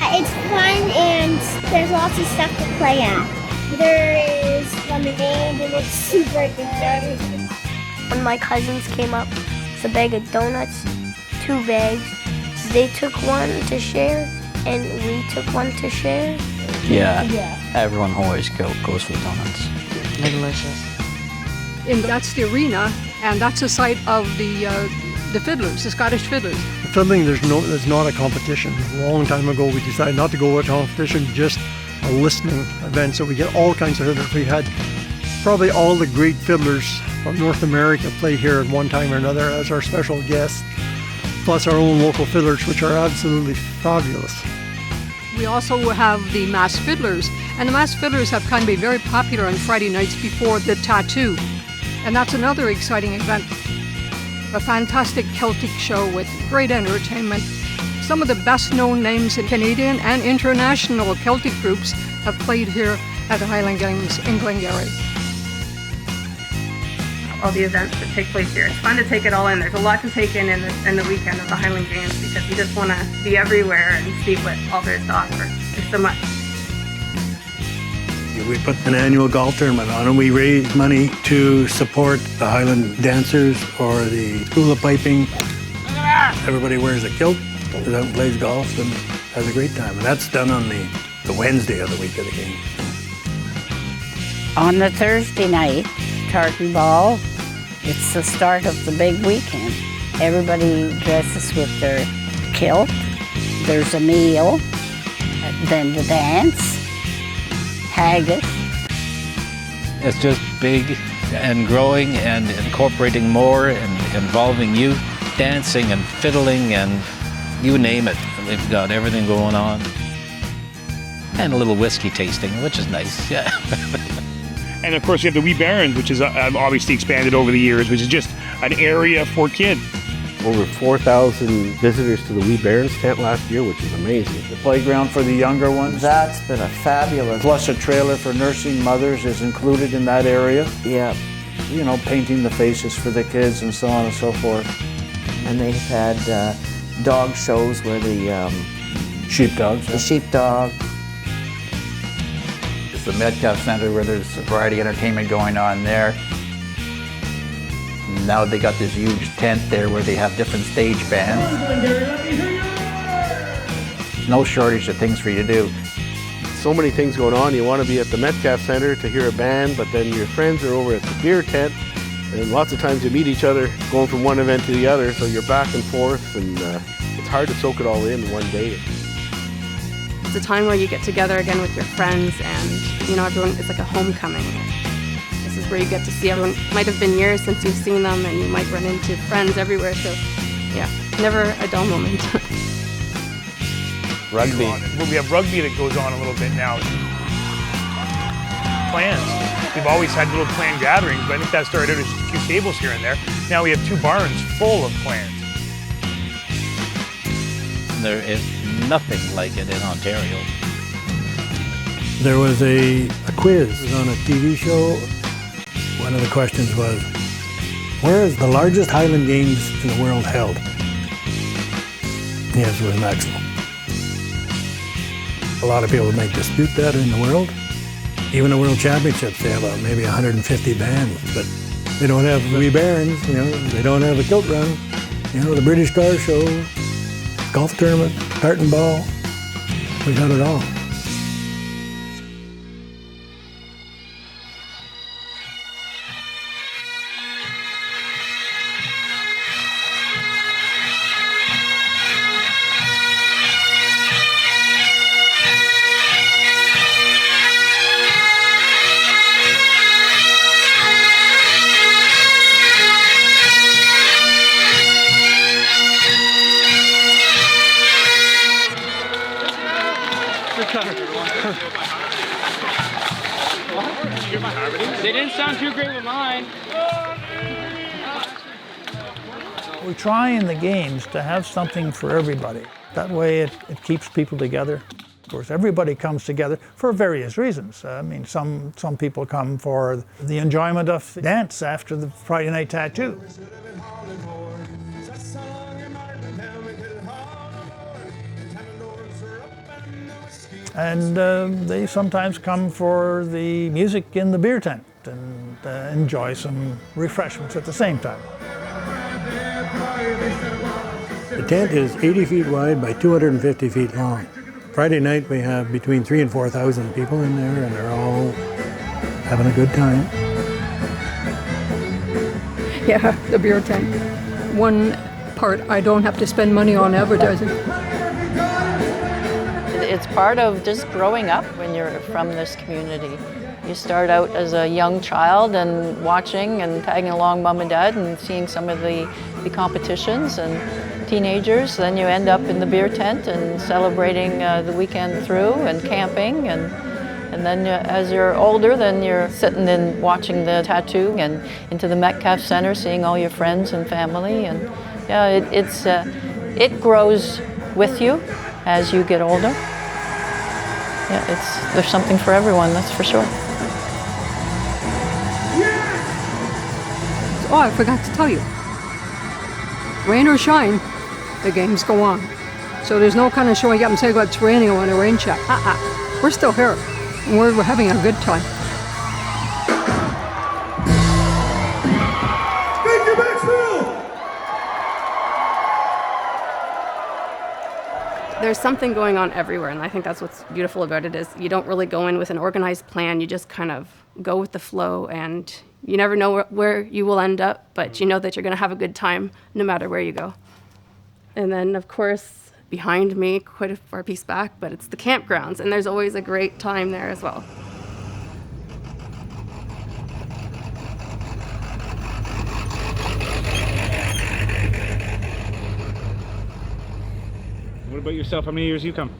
It's fun and there's lots of stuff to play at. There is lemonade and it's super good. When my cousins came up with a bag of donuts, 2 bags, they took one to share and we took one to share. Yeah. Everyone always goes for the donuts. They're delicious. And that's the arena, and that's the site of the fiddlers, the Scottish fiddlers. Fiddling, there's not a competition. A long time ago, we decided not to go with a competition, just a listening event. So we get all kinds of fiddlers. We had probably all the great fiddlers from North America play here at one time or another as our special guests, plus our own local fiddlers, which are absolutely fabulous. We also have the masked fiddlers, and the masked fiddlers have kind of been very popular on Friday nights before the tattoo. And that's another exciting event. A fantastic Celtic show with great entertainment. Some of the best known names in Canadian and international Celtic groups have played here at the Highland Games in Glengarry. All the events that take place here. It's fun to take it all in. There's a lot to take in the weekend of the Highland Games because you just want to be everywhere and see what all there is to offer. There's so much. We put an annual golf tournament on and we raise money to support the Highland dancers or the school of piping. Everybody wears a kilt, goes out and plays golf and has a great time. And that's done on the Wednesday of the week of the game. On the Thursday night, tartan ball, it's the start of the big weekend. Everybody dresses with their kilt, there's a meal, then the dance, haggis. It's just big and growing and incorporating more and involving youth, dancing and fiddling and you name it. They've got everything going on. And a little whiskey tasting, which is nice, yeah. And of course you have the Wee Barons, which is obviously expanded over the years, which is just an area for kids. Over 4,000 visitors to the Wee Barons tent last year, which is amazing. The playground for the younger ones. That's been a fabulous. Plus a trailer for nursing mothers is included in that area. Yeah. You know, painting the faces for the kids and so on and so forth. And they've had dog shows where the sheepdogs. The sheepdog. It's the Metcalf Center where there's a variety of entertainment going on there. Now they got this huge tent there where they have different stage bands. There's no shortage of things for you to do. So many things going on. You want to be at the Metcalf Center to hear a band, but then your friends are over at the beer tent, and lots of times you meet each other going from one event to the other, so you're back and forth, and it's hard to soak it all in one day. It's a time where you get together again with your friends and, you know, everyone, it's like a homecoming. This is where you get to see everyone. It might have been years since you've seen them and you might run into friends everywhere. So yeah, never a dull moment. Rugby. We have rugby that goes on a little bit now. Plans. We've always had little clan gatherings, but I think that started out as just a few tables here and there. Now we have 2 barns full of clans. There is nothing like it in Ontario. There was a quiz. It was on a TV show. One of the questions was, where is the largest Highland Games in the world held? The answer was Maxville. A lot of people might dispute that in the world. Even the World Championships, they have maybe 150 bands, but they don't have the Wee Barons, you know, they don't have a kilt run, you know, the British Car Show, golf tournament, tartan ball, we got it all. They didn't sound too great with mine. We try in the games to have something for everybody. That way it keeps people together. Of course, everybody comes together for various reasons. I mean, some people come for the enjoyment of dance after the Friday night tattoo. And they sometimes come for the music in the beer tent and enjoy some refreshments at the same time. The tent is 80 feet wide by 250 feet long. Friday night we have between 3,000 and 4,000 people in there, and they're all having a good time. Yeah, the beer tent. One part I don't have to spend money on advertising. It's part of just growing up when you're from this community. You start out as a young child and watching and tagging along mom and dad and seeing some of the competitions and teenagers. Then you end up in the beer tent and celebrating the weekend through and camping. And then as you're older, then you're sitting and watching the tattoo and into the Metcalfe Center, seeing all your friends and family. And yeah, it grows with you as you get older. Yeah, there's something for everyone, that's for sure. Oh, I forgot to tell you. Rain or shine, the games go on. So there's no kind of showing up and saying, well, it's raining, I want a rain check. We're still here, and we're having a good time. Thank you, Maxville! There's something going on everywhere, and I think that's what's beautiful about it is you don't really go in with an organized plan. You just kind of go with the flow, and you never know where you will end up, but you know that you're going to have a good time no matter where you go. And then, of course, behind me, quite a far piece back, but it's the campgrounds, and there's always a great time there as well. What about yourself? How many years you come?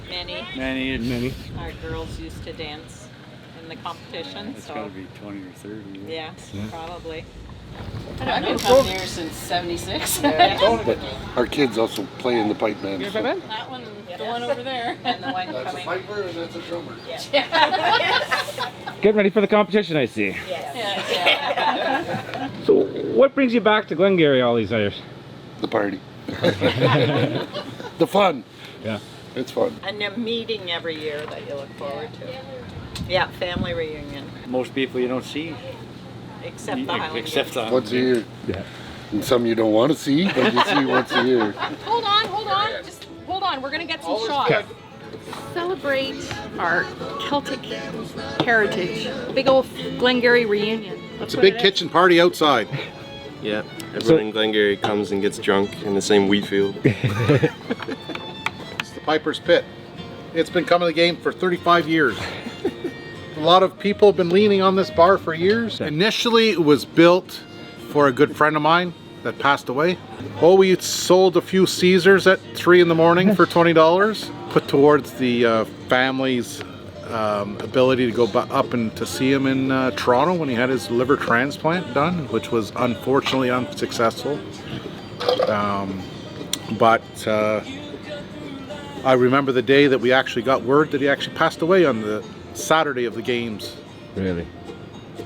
Many. Our girls used to dance in the competition. It's got to be 20 or 30. Yeah, probably. I've been coming here since '76. But our kids also play in the pipe band. That one, the one over there, and the one That's a piper and that's a drummer. Getting ready for the competition, I see. Yeah. So, what brings you back to Glengarry all these years? The party. The fun. Yeah. It's fun. And a meeting every year that you look forward to. Yeah, family reunion. Most people you don't see. Except the Highland Except Games. Once a year. Yeah. And some you don't want to see, but you see once a year. Hold on. Just hold on. We're gonna get some shots. Okay. Celebrate our Celtic heritage. Big old Glengarry reunion. It's a big kitchen party outside. Yeah, everyone in Glengarry comes and gets drunk in the same wheat field. It's the Piper's Pit. It's been coming to the game for 35 years. A lot of people have been leaning on this bar for years. Initially, it was built for a good friend of mine that passed away. Oh, we sold a few Caesars at 3 in the morning for $20, put towards the family's ability to go up and to see him in Toronto when he had his liver transplant done, which was unfortunately unsuccessful. But I remember the day that we actually got word that he actually passed away on the Saturday of the games. Really?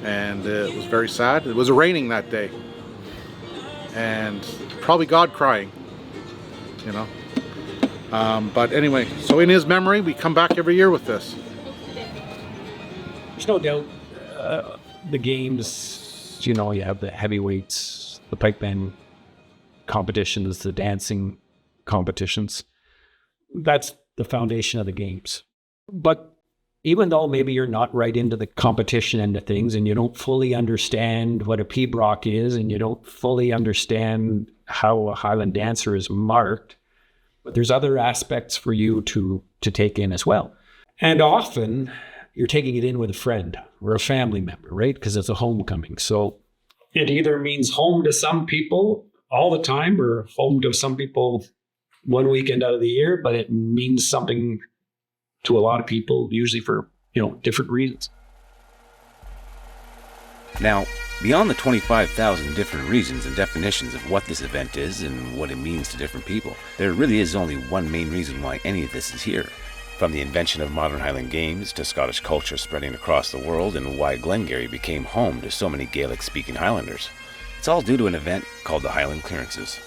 And it was very sad. It was raining that day. And probably God crying, you know. But anyway, so in his memory, we come back every year with this. There's no doubt the games, you know, you have the heavyweights, the pike band competitions, the dancing competitions. That's the foundation of the games. But even though maybe you're not right into the competition end of things and you don't fully understand what a pibroch is and you don't fully understand how a Highland dancer is marked, but there's other aspects for you to take in as well. And often you're taking it in with a friend or a family member, right? Because it's a homecoming. So it either means home to some people all the time or home to some people one weekend out of the year, but it means something to a lot of people, usually for, different reasons. Now, beyond the 25,000 different reasons and definitions of what this event is and what it means to different people, there really is only one main reason why any of this is here. From the invention of modern Highland Games to Scottish culture spreading across the world and why Glengarry became home to so many Gaelic-speaking Highlanders. It's all due to an event called the Highland Clearances,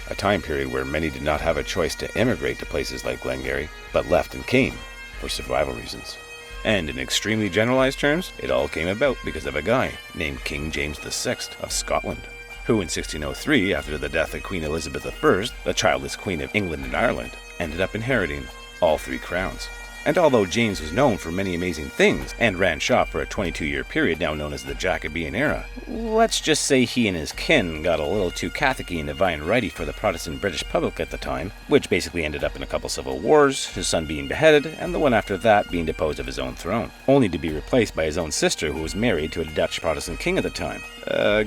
a time period where many did not have a choice to immigrate to places like Glengarry, but left and came for survival reasons. And in extremely generalized terms, it all came about because of a guy named King James VI of Scotland, who in 1603, after the death of Queen Elizabeth I, the childless Queen of England and Ireland, ended up inheriting all three crowns. And although James was known for many amazing things and ran shop for a 22-year period now known as the Jacobean era, let's just say he and his kin got a little too Catholic-y and divine righty for the Protestant British public at the time, which basically ended up in a couple civil wars, his son being beheaded, and the one after that being deposed of his own throne, only to be replaced by his own sister who was married to a Dutch Protestant king at the time.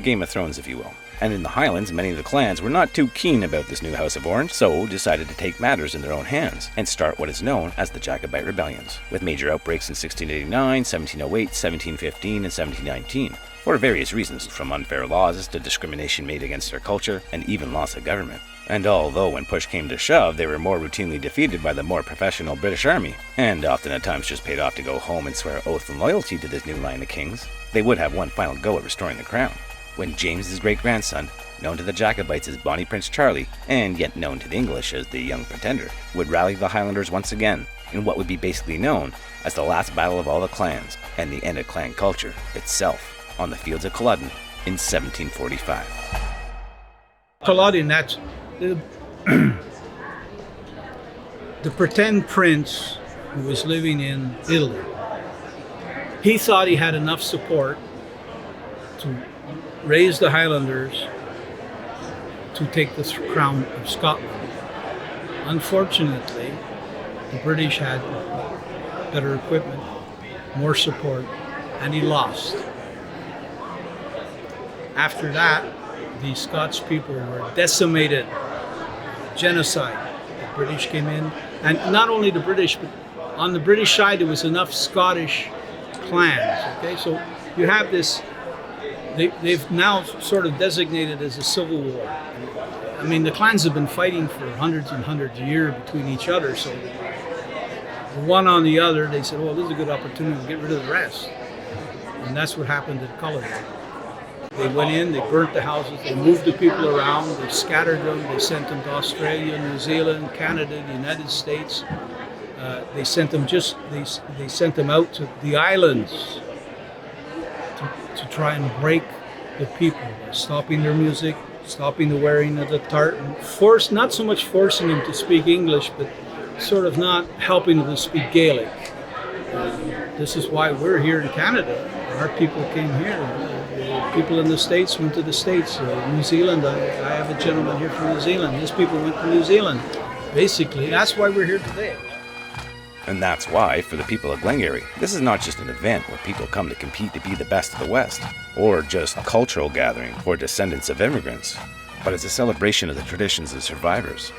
Game of Thrones, if you will. And in the Highlands, many of the clans were not too keen about this new House of Orange, so decided to take matters in their own hands and start what is known as the Jacobite Rebellions, with major outbreaks in 1689, 1708, 1715, and 1719, for various reasons, from unfair laws to discrimination made against their culture, and even loss of government. And although when push came to shove, they were more routinely defeated by the more professional British Army, and often at times just paid off to go home and swear oath and loyalty to this new line of kings, they would have one final go at restoring the crown, when James's great-grandson, known to the Jacobites as Bonnie Prince Charlie, and yet known to the English as the Young Pretender, would rally the Highlanders once again in what would be basically known as the last battle of all the clans and the end of clan culture itself on the fields of Culloden in 1745. Culloden, that's the pretend prince who was living in Italy. He thought he had enough support to raise the Highlanders to take the crown of Scotland. Unfortunately, the British had better equipment, more support, and he lost. After that, the Scots people were decimated, genocide. The British came in, and not only the British, but on the British side there was enough Scottish clans. Okay, so you have this. They've now sort of designated as a civil war. I mean, the clans have been fighting for hundreds and hundreds of years between each other, so one on the other, they said, well, this is a good opportunity to get rid of the rest. And that's what happened at Culloden. They went in, they burnt the houses, they moved the people around, they scattered them, they sent them to Australia, New Zealand, Canada, the United States. They sent them they sent them out to the islands to try and break the people, stopping their music, stopping the wearing of the tartan, not so much forcing them to speak English, but sort of not helping them to speak Gaelic. This is why we're here in Canada. Our people came here. People in the States went to the States. New Zealand, I have a gentleman here from New Zealand. His people went to New Zealand. Basically, that's why we're here today. And that's why, for the people of Glengarry, this is not just an event where people come to compete to be the best of the West, or just a cultural gathering for descendants of immigrants, but it's a celebration of the traditions of survivors,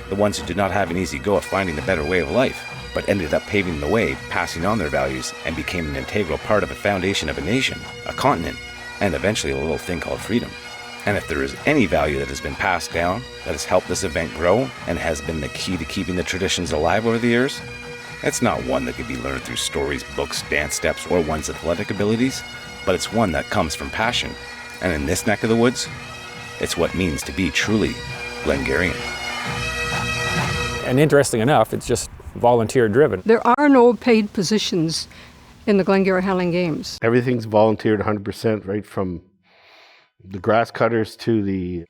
the ones who did not have an easy go of finding a better way of life, but ended up paving the way, passing on their values, and became an integral part of the foundation of a nation, a continent, and eventually a little thing called freedom. And if there is any value that has been passed down, that has helped this event grow, and has been the key to keeping the traditions alive over the years, it's not one that could be learned through stories, books, dance steps, or one's athletic abilities, but it's one that comes from passion. And in this neck of the woods, it's what it means to be truly Glengarrian. And interesting enough, it's just volunteer driven. There are no paid positions in the Glengarry Highland Games. Everything's volunteered 100%, right from the grass cutters to the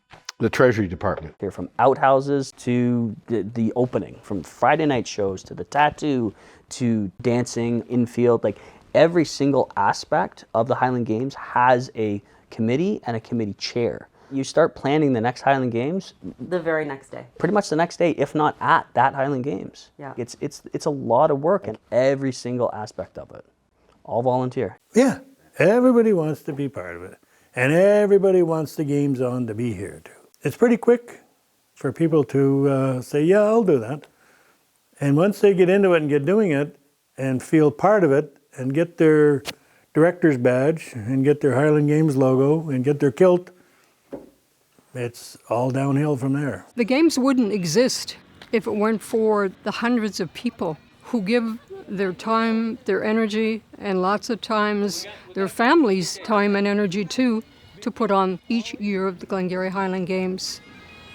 Treasury Department. They're from outhouses to the opening, from Friday night shows to the tattoo to dancing infield. Like every single aspect of the Highland Games has a committee and a committee chair. You start planning the next Highland Games the very next day. Pretty much the next day, if not at that Highland Games. Yeah. It's a lot of work in every single aspect of it. All volunteer. Yeah, everybody wants to be part of it. And everybody wants the games on to be here too. It's pretty quick, for people to say, yeah, I'll do that. And once they get into it and get doing it and feel part of it and get their director's badge and get their Highland Games logo and get their kilt, it's all downhill from there. The games wouldn't exist if it weren't for the hundreds of people who give their time, their energy, and lots of times their families' time and energy too, to put on each year of the Glengarry Highland Games.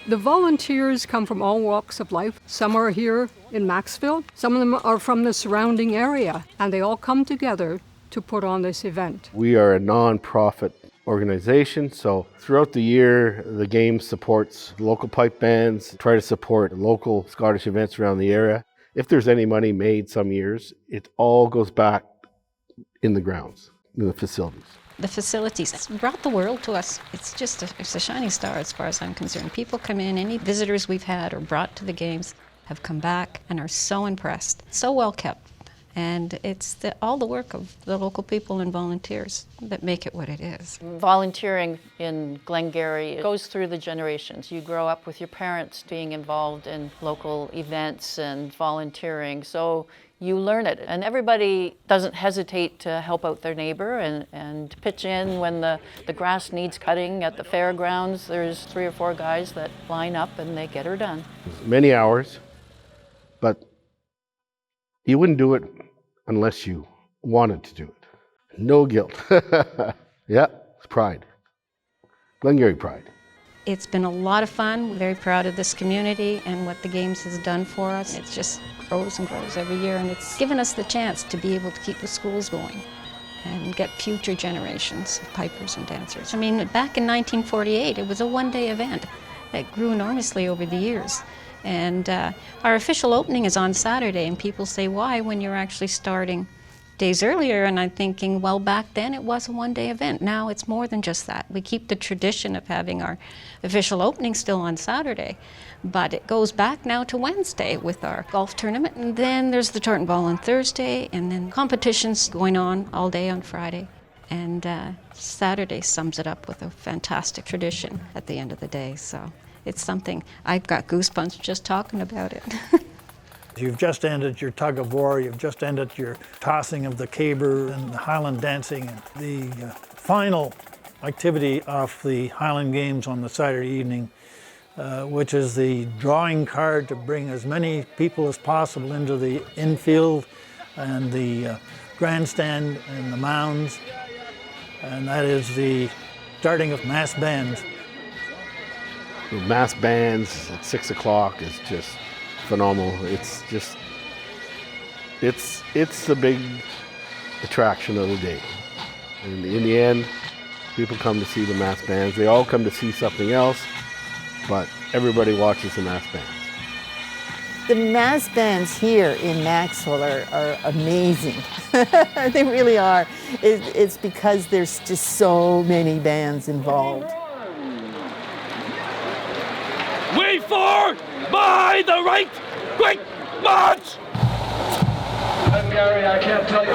The volunteers come from all walks of life. Some are here in Maxville, some of them are from the surrounding area, and they all come together to put on this event. We are a non-profit organization, so throughout the year the game supports local pipe bands, try to support local Scottish events around the area. If there's any money made some years, it all goes back in the grounds, in the facilities. The facilities it's brought the world to us. It's just it's a shining star as far as I'm concerned. People come in, any visitors we've had or brought to the games have come back and are so impressed, so well kept. And it's all the work of the local people and volunteers that make it what it is. Volunteering in Glengarry goes through the generations. You grow up with your parents being involved in local events and volunteering, so you learn it. And everybody doesn't hesitate to help out their neighbor and pitch in when the grass needs cutting at the fairgrounds. There's 3 or 4 guys that line up and they get her done. Many hours, but you wouldn't do it unless you wanted to do it. No guilt. Yeah, it's pride. Glengarry pride. It's been a lot of fun. We're very proud of this community and what the Games has done for us. It just grows and grows every year, and it's given us the chance to be able to keep the schools going and get future generations of pipers and dancers. I mean, back in 1948, it was a one-day event that grew enormously over the years. And our official opening is on Saturday, and people say, why, when you're actually starting days earlier? And I'm thinking, well, back then it was a one-day event. Now it's more than just that. We keep the tradition of having our official opening still on Saturday, but it goes back now to Wednesday with our golf tournament, and then there's the tartan ball on Thursday, and then competitions going on all day on Friday. And Saturday sums it up with a fantastic tradition at the end of the day. So it's something, I've got goosebumps just talking about it. You've just ended your tug of war, you've just ended your tossing of the caber and the Highland dancing. And the final activity of the Highland Games on the Saturday evening, which is the drawing card to bring as many people as possible into the infield and the grandstand and the mounds. And that is the starting of mass bands. The mass bands at 6 o'clock is just phenomenal. It's just, it's the big attraction of the day. And in the end, people come to see the mass bands. They all come to see something else, but everybody watches the mass bands. The mass bands here in Maxville are amazing. They really are. It's because there's just so many bands involved. Wait for by the right quick march! Glengarry, I can't tell you.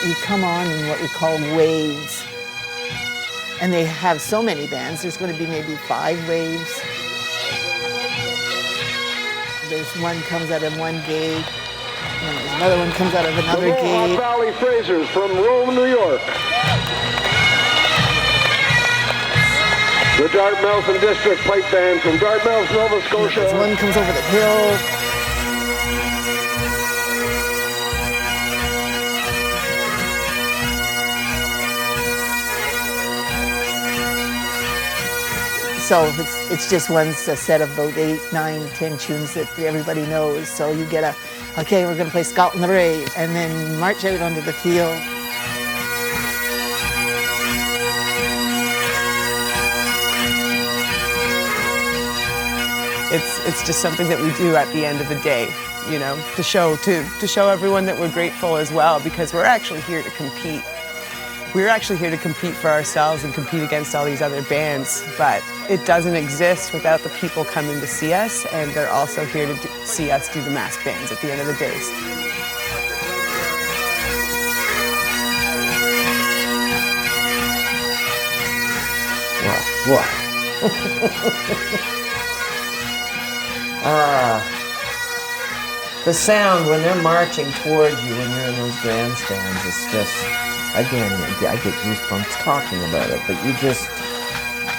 You come on in what we call waves. And they have so many bands. There's going to be maybe 5 waves. There's one comes out of one gate, and there's another one comes out of another gate. Valley Frasers from Rome, New York. The Dartmouth and District Pipe Band from Dartmouth, Nova Scotia. There's one comes over the hill. So it's just one set of about 8, 9, 10 tunes that everybody knows. So you get okay, we're going to play Scotland the Brave, and then march out onto the field. It's just something that we do at the end of the day, you know, to show everyone that we're grateful as well, because we're actually here to compete. We're actually here to compete for ourselves and compete against all these other bands, but it doesn't exist without the people coming to see us, and they're also here to see us do the masked bands at the end of the days. What? The sound when they're marching towards you when you're in those grandstands is just, again, I get goosebumps talking about it, but you just,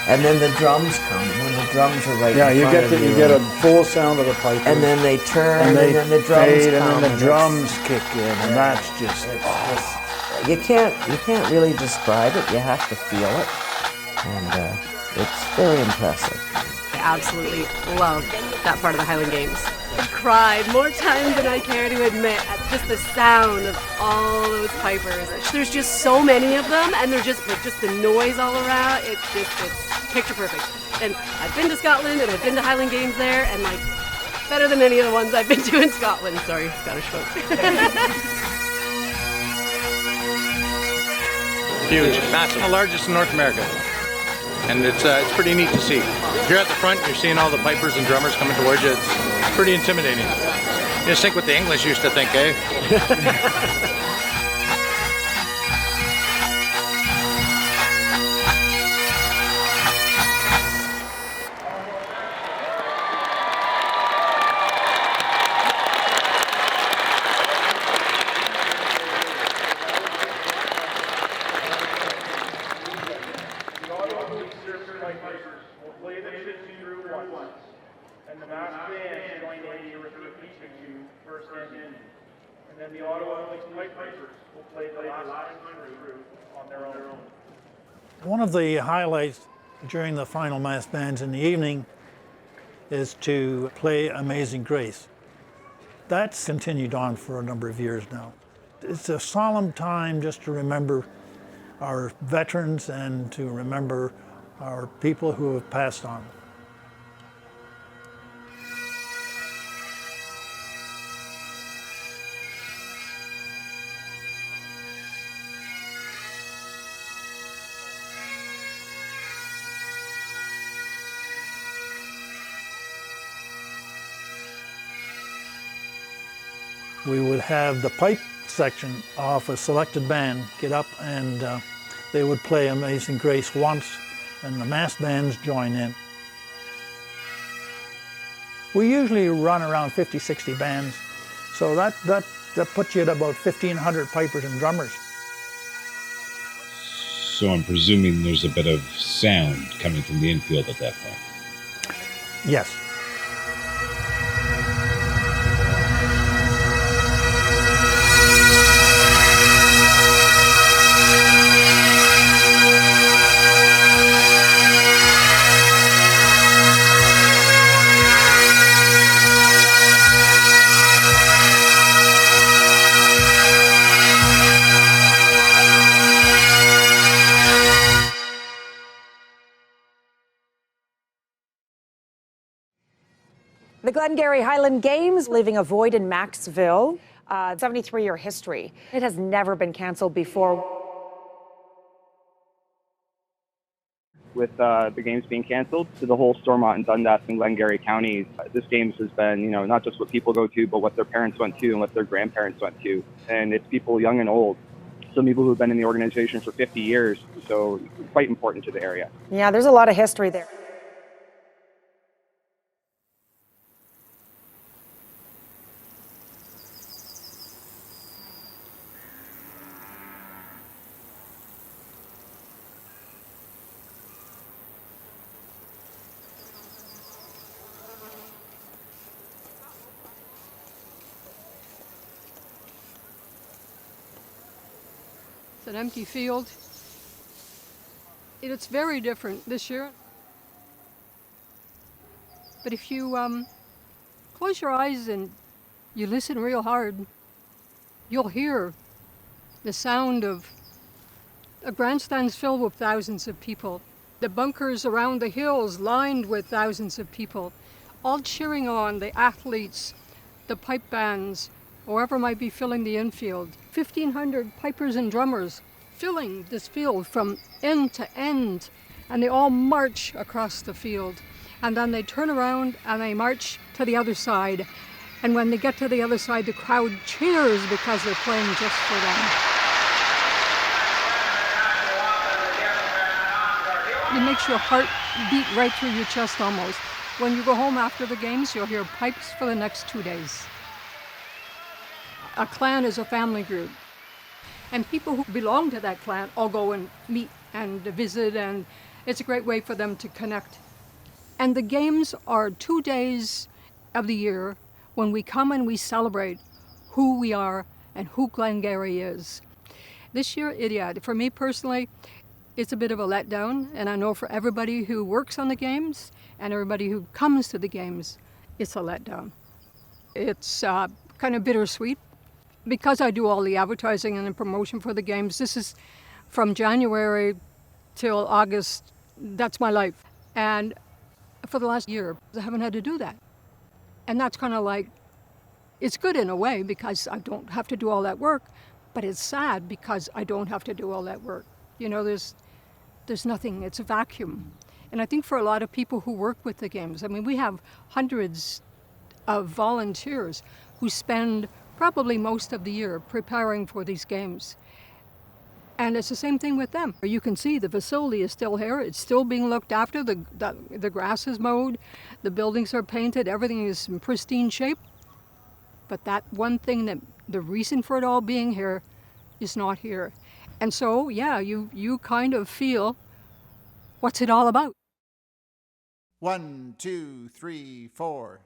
and then the drums come, and when the drums are right in front of you. You get a full sound of the pipe. And then they turn, and then the drums fade, come. And then the drums kick in, and that's just, you can't really describe it, you have to feel it, and it's very impressive. I absolutely love that part of the Highland Games. I cried more times than I care to admit at just the sound of all those pipers. There's just so many of them, and they're just like the noise all around. It's picture perfect. And I've been to Scotland, and I've been to Highland Games there, and like better than any of the ones I've been to in Scotland. Sorry, Scottish folks. Huge, massive, the largest in North America. And it's pretty neat to see. If you're at the front, you're seeing all the pipers and drummers coming towards you. It's pretty intimidating. You just think what the English used to think, eh? One of the highlights during the final mass bands in the evening is to play Amazing Grace. That's continued on for a number of years now. It's a solemn time just to remember our veterans and to remember our people who have passed on. We would have the pipe section of a selected band get up and they would play Amazing Grace once and the mass bands join in. We usually run around 50, 60 bands, so that puts you at about 1,500 pipers and drummers. So I'm presuming there's a bit of sound coming from the infield at that point. Yes. The Glengarry Highland Games, leaving a void in Maxville. 73-year history. It has never been canceled before. With the games being canceled to the whole Stormont and Dundas and Glengarry counties, this games has been, not just what people go to, but what their parents went to and what their grandparents went to. And it's people young and old. Some people who've been in the organization for 50 years, so quite important to the area. Yeah, there's a lot of history there. It's an empty field. It's very different this year. But if you close your eyes and you listen real hard, you'll hear the sound of the grandstands filled with thousands of people, the bunkers around the hills lined with thousands of people, all cheering on the athletes, the pipe bands, whoever might be filling the infield. 1,500 pipers and drummers filling this field from end to end, and they all march across the field. And then they turn around and they march to the other side. And when they get to the other side, the crowd cheers because they're playing just for them. It makes your heart beat right through your chest almost. When you go home after the games, you'll hear pipes for the next 2 days. A clan is a family group. And people who belong to that clan all go and meet and visit, and it's a great way for them to connect. And the games are 2 days of the year when we come and we celebrate who we are and who Glengarry is. This year, for me personally, it's a bit of a letdown, and I know for everybody who works on the games and everybody who comes to the games, it's a letdown. It's kind of bittersweet because I do all the advertising and the promotion for the games. This is from January till August, that's my life. And for the last year, I haven't had to do that. And that's kind of like, it's good in a way because I don't have to do all that work, but it's sad because I don't have to do all that work. You know, there's nothing, it's a vacuum. And I think for a lot of people who work with the games, I mean, we have hundreds of volunteers who spend probably most of the year preparing for these games. And it's the same thing with them. You can see the facility is still here. It's still being looked after. The grass is mowed. The buildings are painted. Everything is in pristine shape. But that one thing, that the reason for it all being here is not here. And so, yeah, you kind of feel, what's it all about? 1, 2, 3, 4.